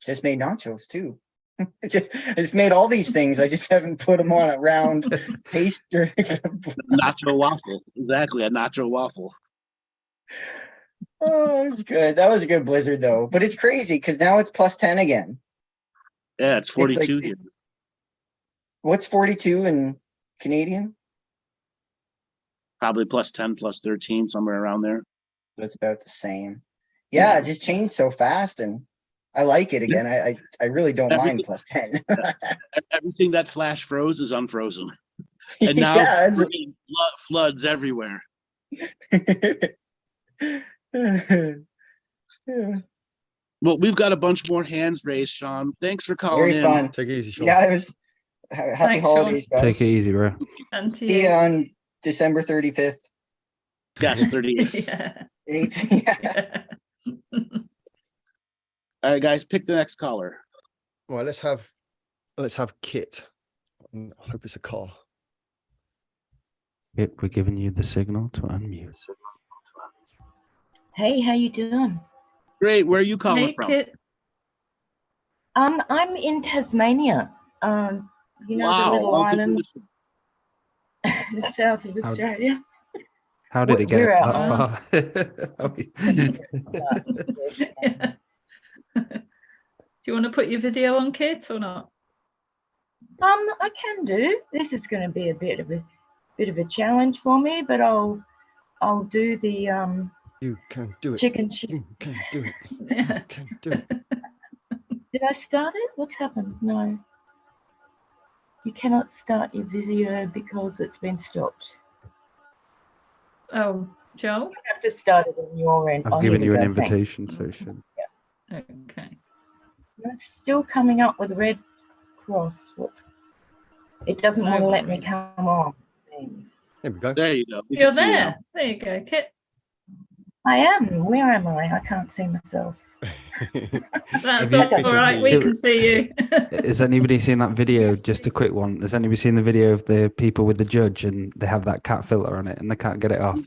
Just made nachos too. I just made all these things. I just haven't put them on a round paste. Nacho waffle. Exactly, a nacho waffle. Oh, it's good. That was a good blizzard though. But it's crazy because now it's plus 10 again. Yeah, it's 42 here. What's 42 in Canadian? Probably plus 10, plus 13, somewhere around there. It's about the same. Yeah, it just changed so fast, and I like it again. I really don't mind plus 10. Everything that flash froze is unfrozen. And now floods everywhere. Well, we've got a bunch more hands raised, Sean. Thanks for calling Very fun. Take it easy, Sean. Yeah, it was happy holidays, guys. Take it easy, bro. And to See you. you on December 35th. Yes, 38. Yeah. 8. Yeah. Yeah. All right, guys, pick the next caller. All right, let's have Kit. I hope it's a car. Yep, we're giving you the signal to unmute. Hey, how you doing? Great. Where are you calling Hey, from? Kit. I'm in Tasmania. You know, the Wow. little welcome to island the show. south of How- Australia. How did it get We're out. that far? Yeah. Do you want to put your video on, Kit, or not? I can do. This is going to be a bit of a challenge for me, but I'll do the You can do it. chicken shit. You can do it. Yeah. You can do it. Did I start it? What's happened? No. You cannot start your video because it's been stopped. Oh, Joel. You have to start it on your end. I've Oh, given here we you an go. Thanks. invitation, so it should. Okay. It's still coming up with a red cross. It doesn't No want to let me worries. come on. There we go. There you go. We You're can see you now. there. There you go, Kit. I am. Where am I? I can't see myself. That's you- all we can right. see We you. can see you. Has anybody seen that video? Just a quick one. Has anybody seen the video of the people with the judge and they have that cat filter on it and they can't get it off?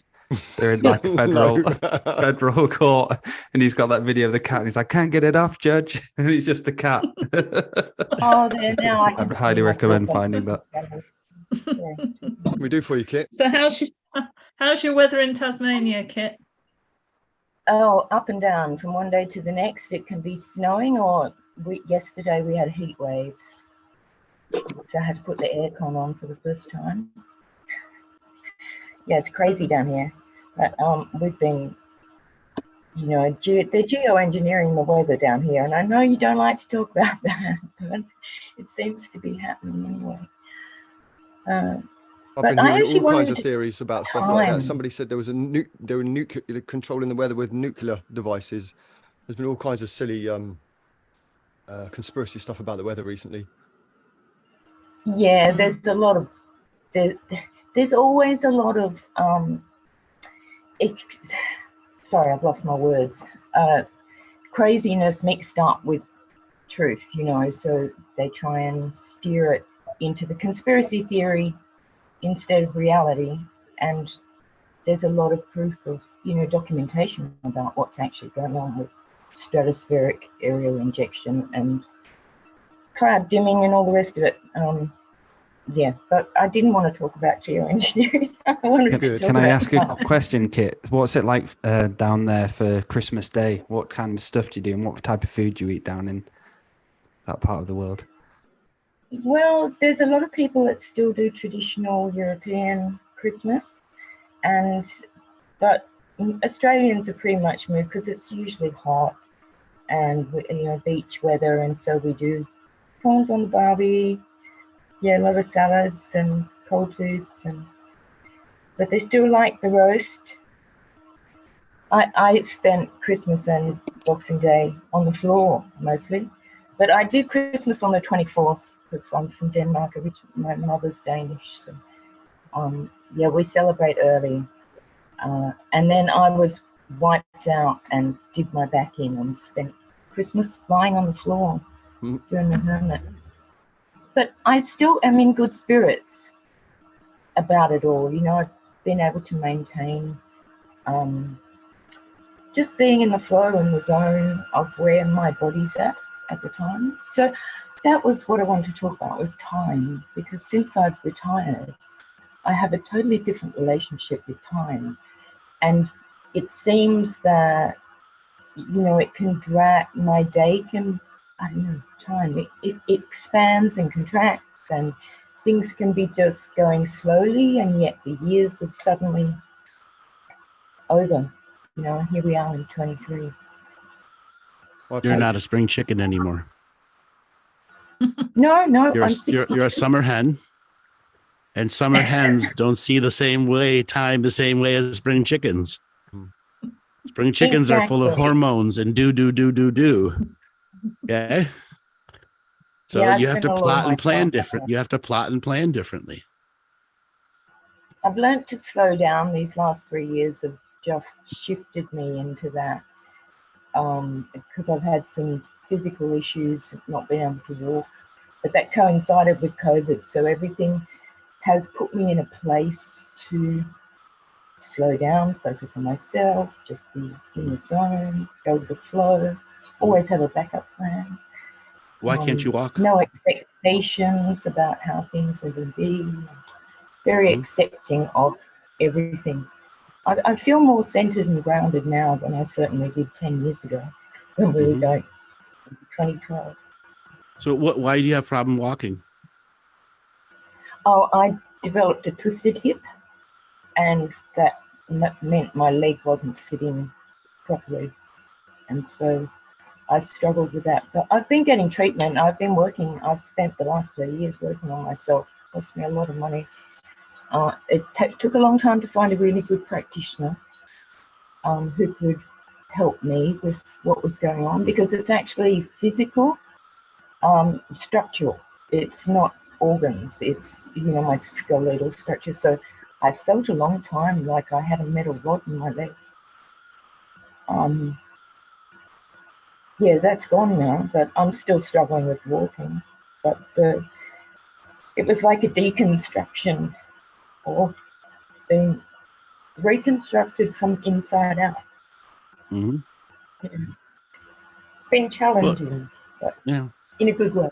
They're in like federal No. federal court, and he's got that video of the cat. And he's like, "Can't get it off, judge." And he's just a cat. Oh, there now. I can I'd highly see recommend myself. finding that. Yeah. What we do for you, Kit? So how's your weather in Tasmania, Kit? Oh, up and down from one day to the next. It can be snowing, or yesterday we had a heat wave, so I had to put the aircon on for the first time. Yeah, it's crazy down here. But we've been, you know, they're geoengineering the weather down here, and I know you don't like to talk about that, but it seems to be happening anyway. I've But been I hearing actually all kinds wanted of to- theories about stuff like that. Time. Somebody said there was they were nuclear controlling the weather with nuclear devices. There's been all kinds of silly conspiracy stuff about the weather recently. Yeah, there's a lot of there's always a lot of sorry, I've lost my words. Craziness mixed up with truth, you know, so they try and steer it into the conspiracy theory instead of reality. And there's a lot of proof of, you know, documentation about what's actually going on with stratospheric aerial injection and cloud dimming and all the rest of it. Yeah, but I didn't want to talk about geoengineering. I wanted to Good. talk Can I about ask a time. question, Kit? What's it like down there for Christmas Day? What kind of stuff do you do, and what type of food do you eat down in that part of the world? Well, there's a lot of people that still do traditional European Christmas, but Australians are pretty much moved because it's usually hot and, you know, beach weather, and so we do prawns on the barbie. Yeah, a lot of salads and cold foods, but they still like the roast. I spent Christmas and Boxing Day on the floor mostly, but I do Christmas on the 24th because I'm from Denmark. My mother's Danish, so yeah, we celebrate early. And then I was wiped out and did my back in and spent Christmas lying on the floor doing the hermit. But I still am in good spirits about it all. You know, I've been able to maintain just being in the flow and the zone of where my body's at the time. So that was what I wanted to talk about, was time, because since I've retired, I have a totally different relationship with time. And it seems that, you know, it can drag, my day can, I don't know, time, it expands and contracts, and things can be just going slowly, and yet the years have suddenly over. You know, here we are in 23. You're not a spring chicken anymore. No, You're I'm you're a summer hen, and summer hens don't see the same way as spring chickens. Spring chickens are full of Exactly. hormones and do. Okay. So Yeah, I you have spent to a lot of plot my and plan time different. there. You have to plot and plan differently. I've learned to slow down. These last 3 years have just shifted me into that, because I've had some physical issues, not being able to walk, but that coincided with COVID. So everything has put me in a place to slow down, focus on myself, just be in the zone, go with the flow, always have a backup plan. Why can't you walk? No expectations about how things are going to be. Very accepting of everything. I feel more centered and grounded now than I certainly did 10 years ago when we were going in 2012. So why do you have problem walking? Oh, I developed a twisted hip, and that meant my leg wasn't sitting properly. And so I struggled with that. But I've been getting treatment. I've been working. I've spent the last 3 years working on myself. It cost me a lot of money. It took a long time to find a really good practitioner who could help me with what was going on, because it's actually physical, structural. It's not organs. It's, my skeletal structure. So I felt a long time like I had a metal rod in my leg. Yeah, that's gone now, but I'm still struggling with walking. But it was like a deconstruction, or being reconstructed from inside out. Mm-hmm. Yeah. It's been challenging, but yeah, in a good way.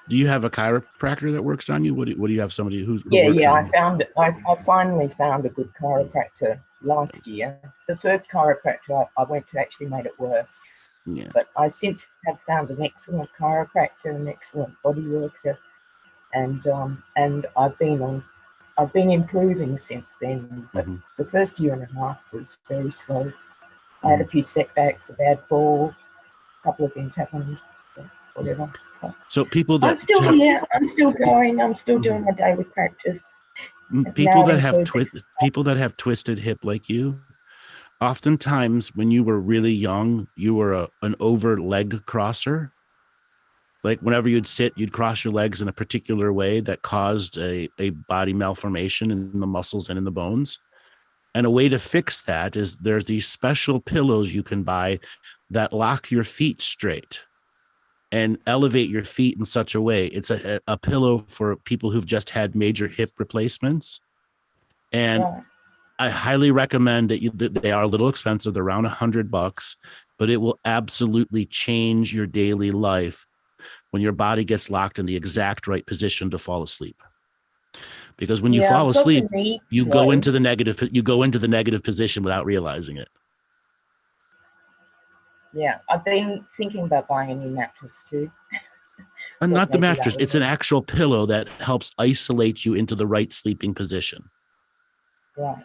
Do you have a chiropractor that works on you? What do you have, somebody who Yeah, works on I finally found a good chiropractor last year. The first chiropractor I went to actually made it worse. Yeah. But I since have found an excellent chiropractor, an excellent body worker, and I've been improving since then. But the first year and a half was very slow. I had a few setbacks, a bad fall, a couple of things happened, whatever. So people that I'm still here. I'm still going. I'm still doing my daily practice. People that have twisted hip like you, oftentimes when you were really young, you were an over leg crosser. Like whenever you'd sit, you'd cross your legs in a particular way that caused a body malformation in the muscles and in the bones. And a way to fix that is there's these special pillows you can buy that lock your feet straight and elevate your feet in such a way. It's a pillow for people who've just had major hip replacements. And I highly recommend that they are a little expensive. They're around $100, but it will absolutely change your daily life when your body gets locked in the exact right position to fall asleep. Because when you fall asleep, you go into the negative position without realizing it. Yeah, I've been thinking about buying a new mattress too. And not the mattress. It's an actual pillow that helps isolate you into the right sleeping position. Right.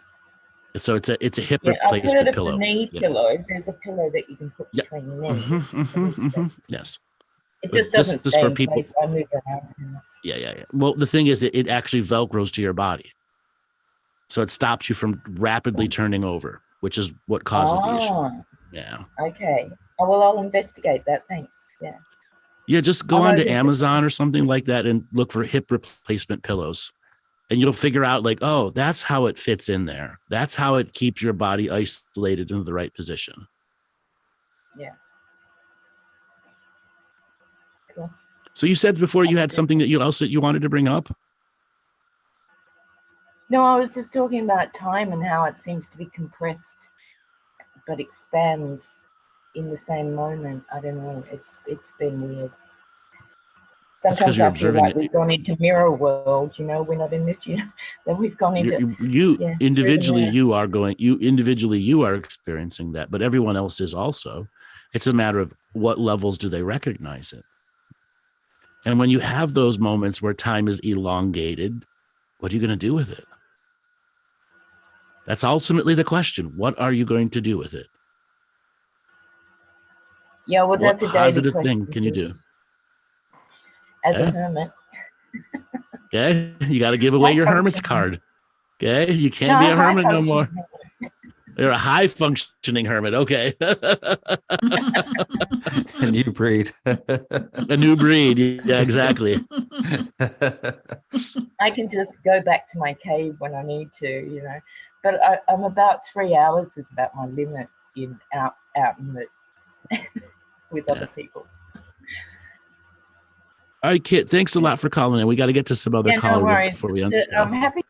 So it's a hip replacement I've heard of pillow. The knee pillow. There's a pillow that you can put between your knees. Yes. It just doesn't stay in place. I move around. Yeah. Well, the thing is, it actually Velcros to your body. So it stops you from rapidly turning over, which is what causes the issue. Yeah. Okay. Oh, well, I'll investigate that. Thanks. Yeah. Yeah, just go onto Amazon or something like that and look for hip replacement pillows. And you'll figure out like, oh, that's how it fits in there. That's how it keeps your body isolated into the right position. Yeah. Cool. So you said before you had something that you wanted to bring up? No, I was just talking about time and how it seems to be compressed, but expands in the same moment. I don't know. It's been weird. Sometimes I feel like we've gone into mirror world. We're not in this. Then we've gone into individually. You are experiencing that, but everyone else is also. It's a matter of what levels do they recognize it. And when you have those moments where time is elongated, what are you going to do with it? That's ultimately the question. What are you going to do with it? Yeah, well, that's what positive thing can you do? As a hermit. Okay, you got to give away your hermit's card. Okay, you can't be a hermit no more. You're a high functioning hermit. Okay. A new breed. A new breed. Yeah, exactly. I can just go back to my cave when I need to, you know. But I'm about 3 hours is about my limit in out in the with other people. All right, Kit, thanks a lot for calling in. We got to get to some other Yeah, no callers worries. before we I'm unsell. happy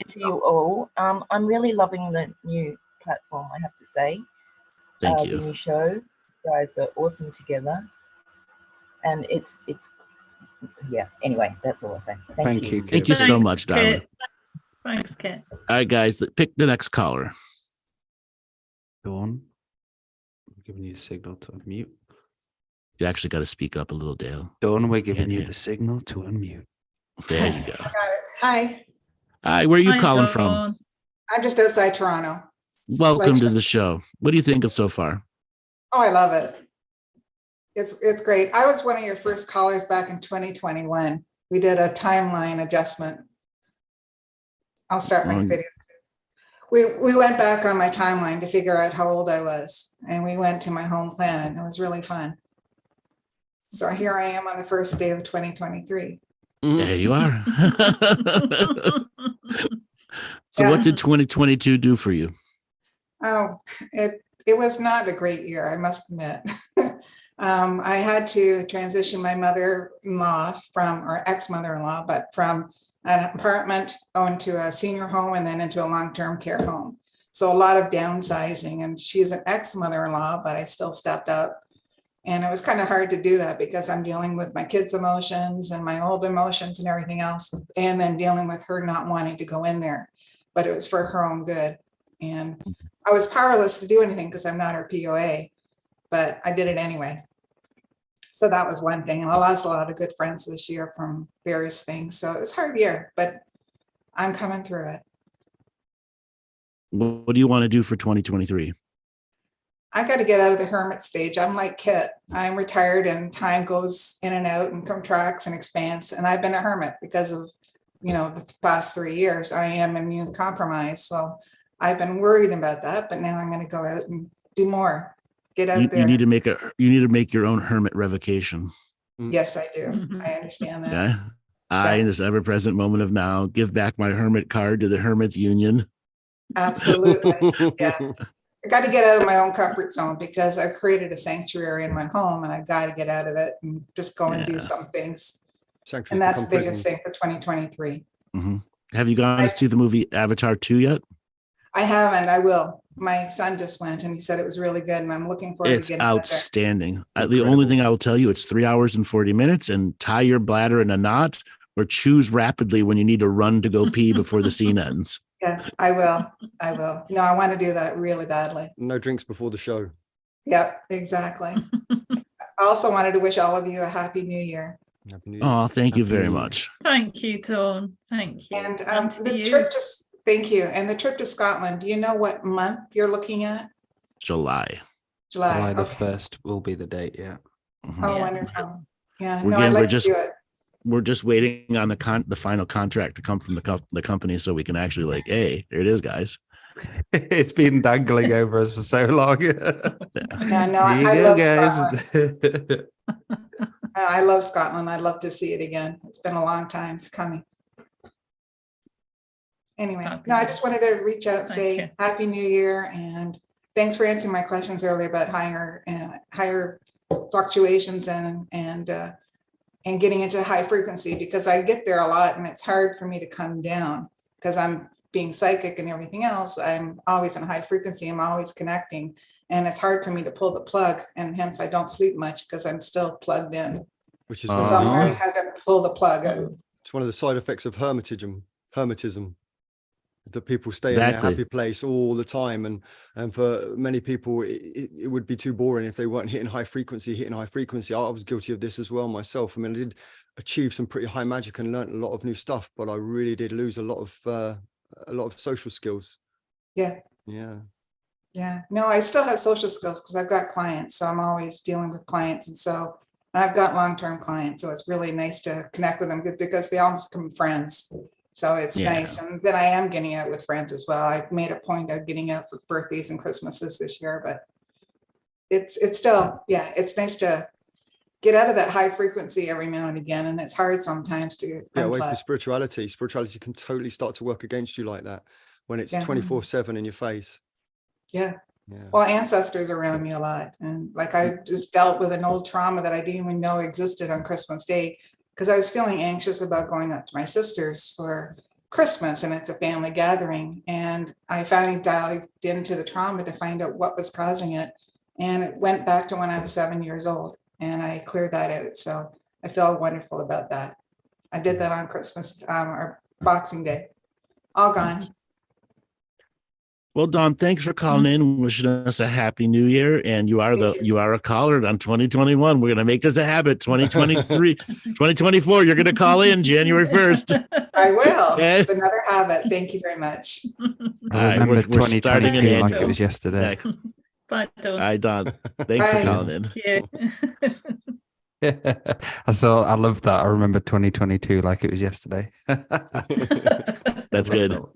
to you all. I'm really loving the new platform, I have to say. Thank The you. new show. You guys are awesome together. And it's yeah, anyway, that's all I say. Thank you. Kit. Thank you so Thanks, much, darling. Kit. Thanks, Kit. All right, guys, pick the next caller. Dawn, I'm giving you a signal to unmute. You actually got to speak up a little, Dale. Dawn, we're giving you hear. the signal to unmute. There you go. I got it. Hi, Hi, where are you Hi, calling from? Dawn. I'm just outside Toronto. Welcome to the show. What do you think of so far? Oh, I love it. It's great. I was one of your first callers back in 2021. We did a timeline adjustment. I'll start my video. We went back on my timeline to figure out how old I was, and we went to my home planet. It was really fun. So here I am on the first day of 2023. There you are. So what did 2022 do for you? Oh, it was not a great year, I must admit. I had to transition my mother-in-law or ex-mother-in-law, but from an apartment into a senior home and then into a long-term care home. So a lot of downsizing, and she's an ex-mother-in-law, but I still stepped up. And it was kind of hard to do that because I'm dealing with my kids' emotions and my old emotions and everything else, and then dealing with her not wanting to go in there, but it was for her own good. And I was powerless to do anything because I'm not her POA, but I did it anyway. So that was one thing. And I lost a lot of good friends this year from various things. So it was a hard year, but I'm coming through it. What do you want to do for 2023? I got to get out of the hermit stage. I'm like Kit. I'm retired and time goes in and out and contracts and expands. And I've been a hermit because of, the past 3 years. I am immune compromised. So I've been worried about that, but now I'm going to go out and do more. Get out there. You need to make your own hermit revocation. Yes, I do. I understand that. Yeah. I, in this ever-present moment of now, give back my hermit card to the Hermits Union. Absolutely. Yeah. I got to get out of my own comfort zone because I've created a sanctuary in my home and I got to get out of it and just go and do some things. And that's the biggest thing for 2023. Mm-hmm. Have you gone to see the movie Avatar 2 yet? I haven't. I will. My son just went and he said it was really good, and I'm looking forward to getting out there. It's outstanding. The only thing I will tell you, it's 3 hours and 40 minutes, and tie your bladder in a knot or choose rapidly when you need to run to go pee before the scene ends. Yeah, I will. No, I want to do that really badly. No drinks before the show. Yep, exactly. I also wanted to wish all of you a happy new year. Happy New Year. Oh, thank you very much. Thank you, Dawn. Thank you. And thank you. And the trip to Scotland, do you know what month you're looking at? July. July the 1st will be the date, yeah. Mm-hmm. Oh, wonderful. Yeah, I'd like to do it. We're just waiting on the final contract to come from the company so we can actually hey, there it is, guys. It's been dangling over us for so long. Yeah, no, I love Scotland. I love Scotland. I'd love to see it again. It's been a long time coming. Anyway, I just wanted to reach out and say Happy New Year, and thanks for answering my questions earlier about higher fluctuations and getting into high frequency, because I get there a lot and it's hard for me to come down because I'm being psychic and everything else. I'm always in high frequency. I'm always connecting, and it's hard for me to pull the plug, and hence I don't sleep much because I'm still plugged in. Which is so I'm learning how to pull the plug out. It's one of the side effects of hermetism, that people stay in their happy place all the time, and for many people it would be too boring if they weren't hitting high frequency. I was guilty of this as well myself. I mean, I did achieve some pretty high magic and learned a lot of new stuff, but I really did lose a lot of social skills. Yeah. No, I still have social skills because I've got clients, so I'm always dealing with clients, and so I've got long-term clients, so it's really nice to connect with them because they almost become friends. So it's nice. And then I am getting out with friends as well. I've made a point of getting out for birthdays and Christmases this year, but it's still, it's nice to get out of that high frequency every now and again. And it's hard sometimes to away from unplug. spirituality. Spirituality can totally start to work against you like that when it's Yeah. 24/7 in your face. Yeah. Yeah. Well, ancestors around me a lot. And like I just dealt with an old trauma that I didn't even know existed on Christmas Day, because I was feeling anxious about going up to my sister's for Christmas, and it's a family gathering. And I finally dived into the trauma to find out what was causing it. And it went back to when I was 7 years old, and I cleared that out. So I feel wonderful about that. I did that on Christmas or Boxing Day. All gone. Well, Dawn, thanks for calling in, wishing us a happy new year. And you are a caller on 2021. We're gonna make this a habit. 2023, 2024. You're gonna call in January 1st. I will. It's another habit. Thank you very much. I remember we're starting 2022 an like annual. it was yesterday. Bye, Dawn. Hi, Dawn. Thanks Bye. for calling in. Yeah. I love that. I remember 2022 like it was yesterday. That's good. All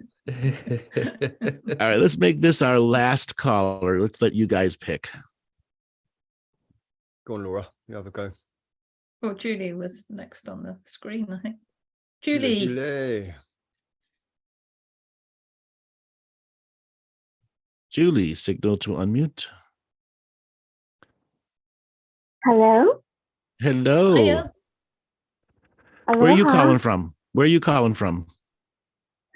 right, let's make this our last caller. Let's let you guys pick. Go on, Laura. You have a go. Well, Julie was next on the screen, I think. Julie. Julie, signal to unmute. Hello. Hello. Hiya. Where are you Aloha. calling from? Where are you calling from?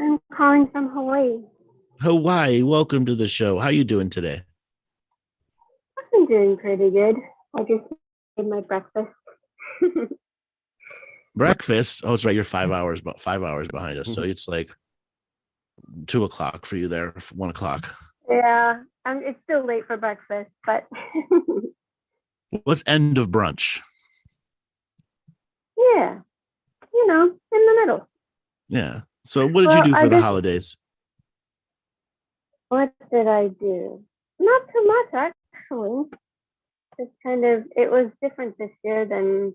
I'm calling from Hawaii. Hawaii. Welcome to the show. How you doing today? I've been doing pretty good. I just made my breakfast. Breakfast. Oh, it's right. You're 5 hours, about 5 hours behind us. So it's like 2 o'clock for you there, 1 o'clock. Yeah, it's still late for breakfast, but What's end of brunch? yeah, in the middle. Yeah. So what did you do for the holidays? What did I do? Not too much, actually. Just it was different this year than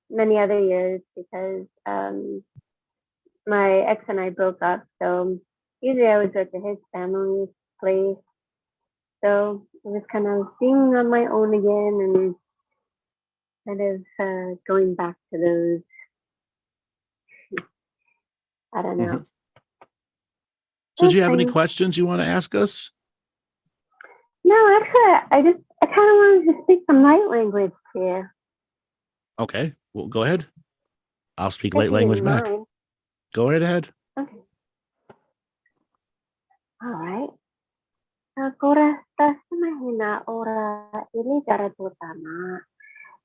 many other years because my ex and I broke up. So usually I would go to his family's place. So it was kind of being on my own again and going back to those. I don't know. So do you have any questions you want to ask us? No, actually, I kind of wanted to speak some light language to you. Okay, well, go ahead. I'll speak light language back. Go right ahead. Okay. All right. Kura mahina ora ili cara utama.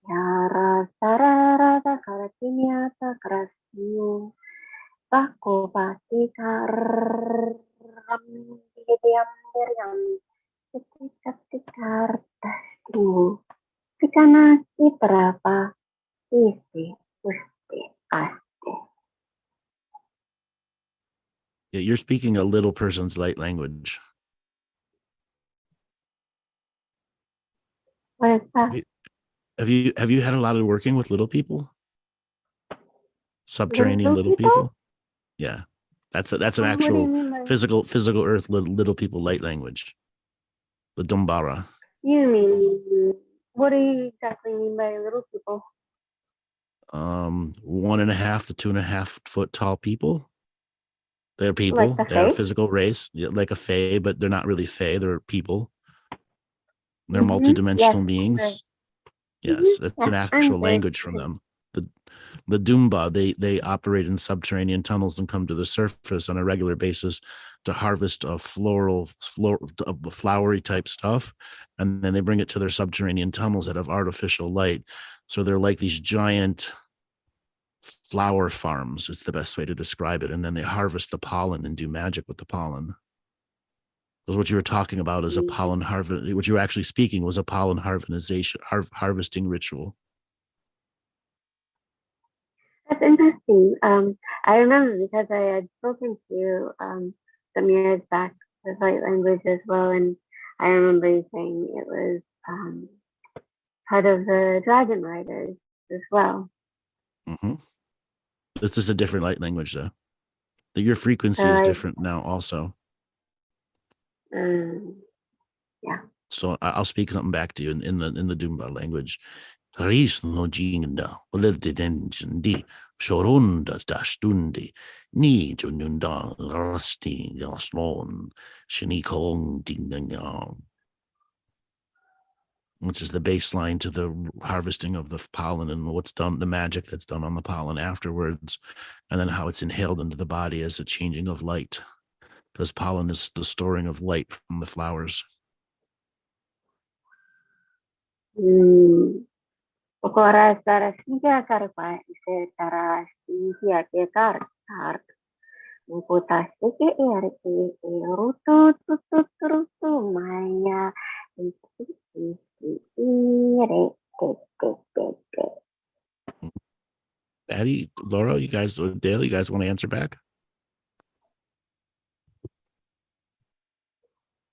Yara sarara da karatinia ta krasio. Bako pati karam diam deriam. Ketika tasku. Pikana si berapa isi usti asti. Yeah, you're speaking a little person's light language. What is that? Have you had a lot of working with little people? Subterranean little people? Yeah. That's an actual physical earth little people light language. The Dumbara. You mean, what do you exactly mean by little people? 1.5 to 2.5 foot tall people. They're people. Like They're a physical race, like a fae, but they're not really fae. They're people. They're multidimensional beings. Yes, it's an actual language from them. The Dumba, they operate in subterranean tunnels and come to the surface on a regular basis to harvest flowery type stuff, and then they bring it to their subterranean tunnels that have artificial light. So they're like these giant flower farms, is the best way to describe it. And then they harvest the pollen and do magic with the pollen. Because what you were talking about is a pollen harvest. What you were actually speaking was a pollen harvesting ritual. That's interesting. I remember because I had spoken to some years back with light language as well, and I remember you saying it was part of the dragon riders as well. Mm-hmm. This is a different light language, though. Your frequency is different now, also. Yeah. So I'll speak something back to you in the Dumba language. Risno jinda, olerdidensindi, shorondas dashtundi, ni jununda, rusty, yaslon, shinikong dingdang, which is the baseline to the harvesting of the pollen and what's done, the magic that's done on the pollen afterwards, and then how it's inhaled into the body as a changing of light, because pollen is the storing of light from the flowers. Okora stara siga karpa setara siga ke kar Mukutas ke erke rutu tutu maya ire Addie, Laura, you guys, Dale, you guys want to answer back?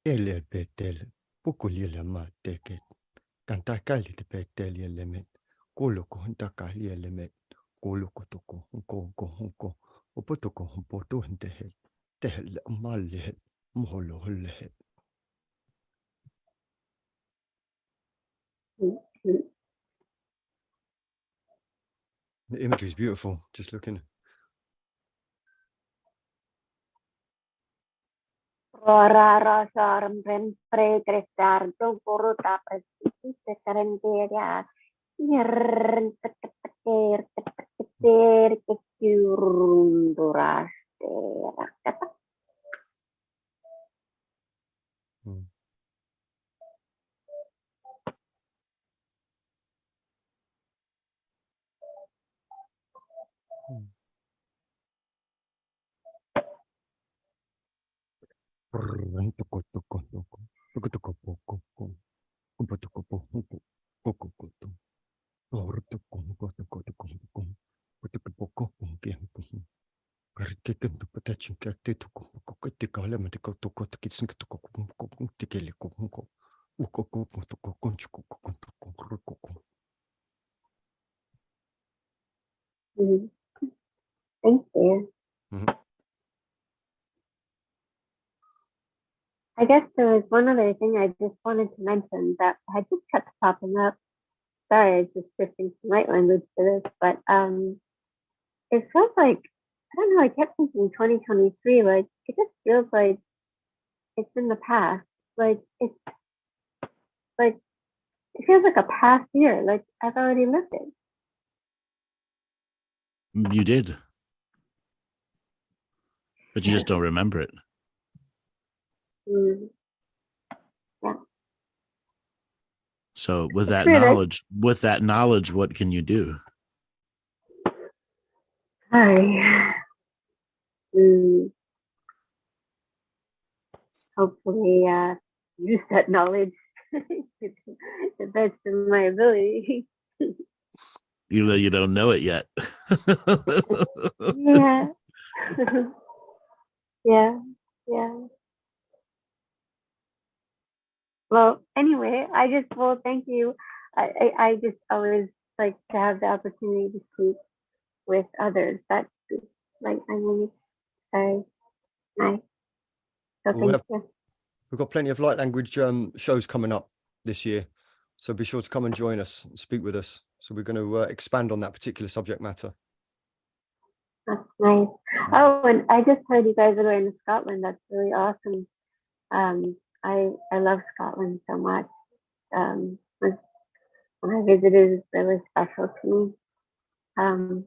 Ele betel, pukulila ma teket. Kantakali te betel element. Koloko huntakali element. Koloko toko hunko hunko. Opotoko humpoto huntehe. Tehel mallehe. Moholo hullehe. The imagery is beautiful. Just looking. Ora rasa rem pre crestar do poruta prestisi se carenteria ir ter curunduras kata Thank you. I guess there was one other thing I just wanted to mention that had just kept popping up. Sorry, I was just shifting some light language to this, but it feels like, I don't know, I kept thinking 2023, like it just feels like it's in the past. Like it feels like a past year, like I've already lived it. You did. But you just don't remember it. Yeah. So with that knowledge, what can you do? Hopefully use that knowledge to the best of my ability. Even though you don't know it yet. Yeah. Yeah. Well, anyway, thank you. I just always like to have the opportunity to speak with others. That's like, I mean, nice. So Well, thank you. we've got plenty of light language shows coming up this year. So be sure to come and join us and speak with us. So we're going to expand on that particular subject matter. That's nice. Oh, and I just heard you guys are going to Scotland. That's really awesome. I love Scotland so much. When I visited, it's really special to me. In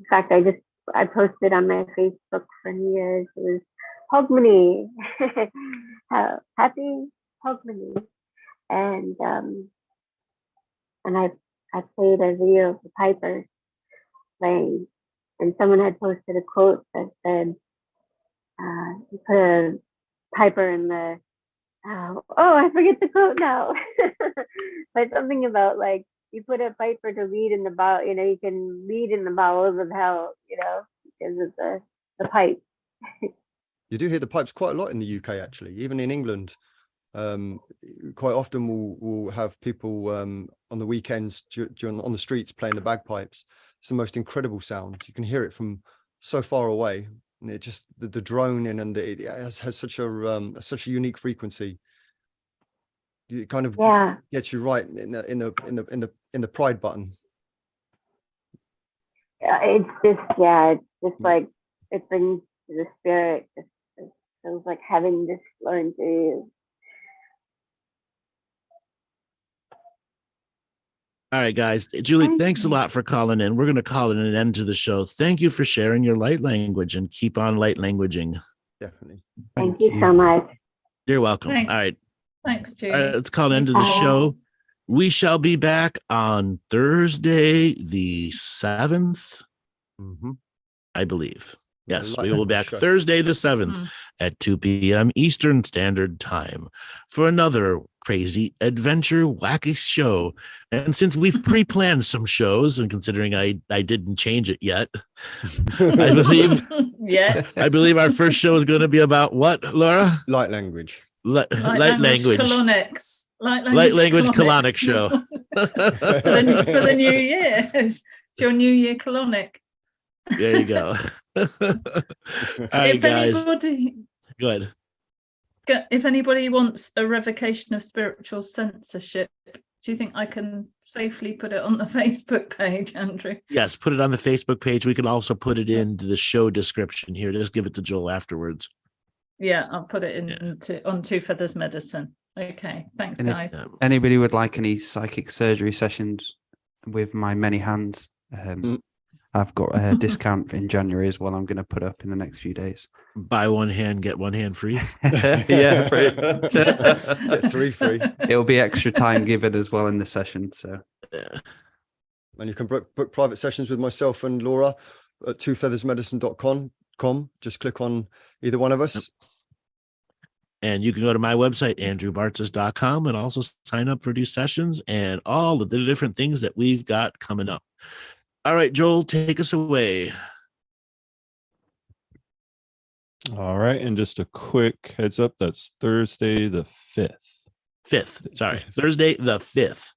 fact, I posted on my Facebook for New Year's. It was Hogmanay, happy Hogmanay, and I played a video of the pipers playing, and someone had posted a quote that said, "You put a piper in the." I forget the quote now, but something about like you put a piper to lead in the bowel. You know, you can lead in the bowels of hell. You know, because of the pipe. You do hear the pipes quite a lot in the UK, actually, even in England. Quite often we'll have people on the weekends on the streets playing the bagpipes. It's the most incredible sound. You can hear it from so far away, and it just the droning, and it has such a unique frequency. It kind of Yeah. gets you right in the pride button. It's just like it brings the spirit. It feels like having this flowing through you. All right, guys. Julie, Thank thanks a you. lot for calling in. We're going to call it an end to the show. Thank you for sharing your light language, and keep on light languaging. Definitely. Thank you so much. You're welcome. Thanks. All right. Thanks, Julie. All right, let's call an end to the show. We shall be back on Thursday, the 7th, I believe. Yes, we will be back Thursday, the 7th at 2 p.m. Eastern Standard Time for another crazy adventure wacky show. And since we've pre-planned some shows, and considering I didn't change it yet, I believe I believe our first show is going to be about what, Laura? Light language. Light language. Colonics. Light language colonic show. for the new year. It's your New Year colonic. There you go. All right, guys. Go ahead. If anybody wants a revocation of spiritual censorship, do you think I can safely put it on the Facebook page, Andrew? Yes, put it on the Facebook page. We can also put it into the show description here. Just give it to Joel afterwards. Yeah, I'll put it on Two Feathers Medicine. Okay, thanks, And guys. if anybody would like any psychic surgery sessions with my many hands, I've got a discount in January as well. I'm going to put up in the next few days. Buy one hand, get one hand free. Yeah, pretty much. Get 3 free. It'll be extra time given as well in the session. So, and you can book private sessions with myself and Laura at twofeathersmedicine.com. Just click on either one of us. And you can go to my website, andrewbartzis.com, and also sign up for new sessions and all of the different things that we've got coming up. All right, Joel, take us away. All right. And just a quick heads up, that's Thursday the 5th. Thursday the 5th.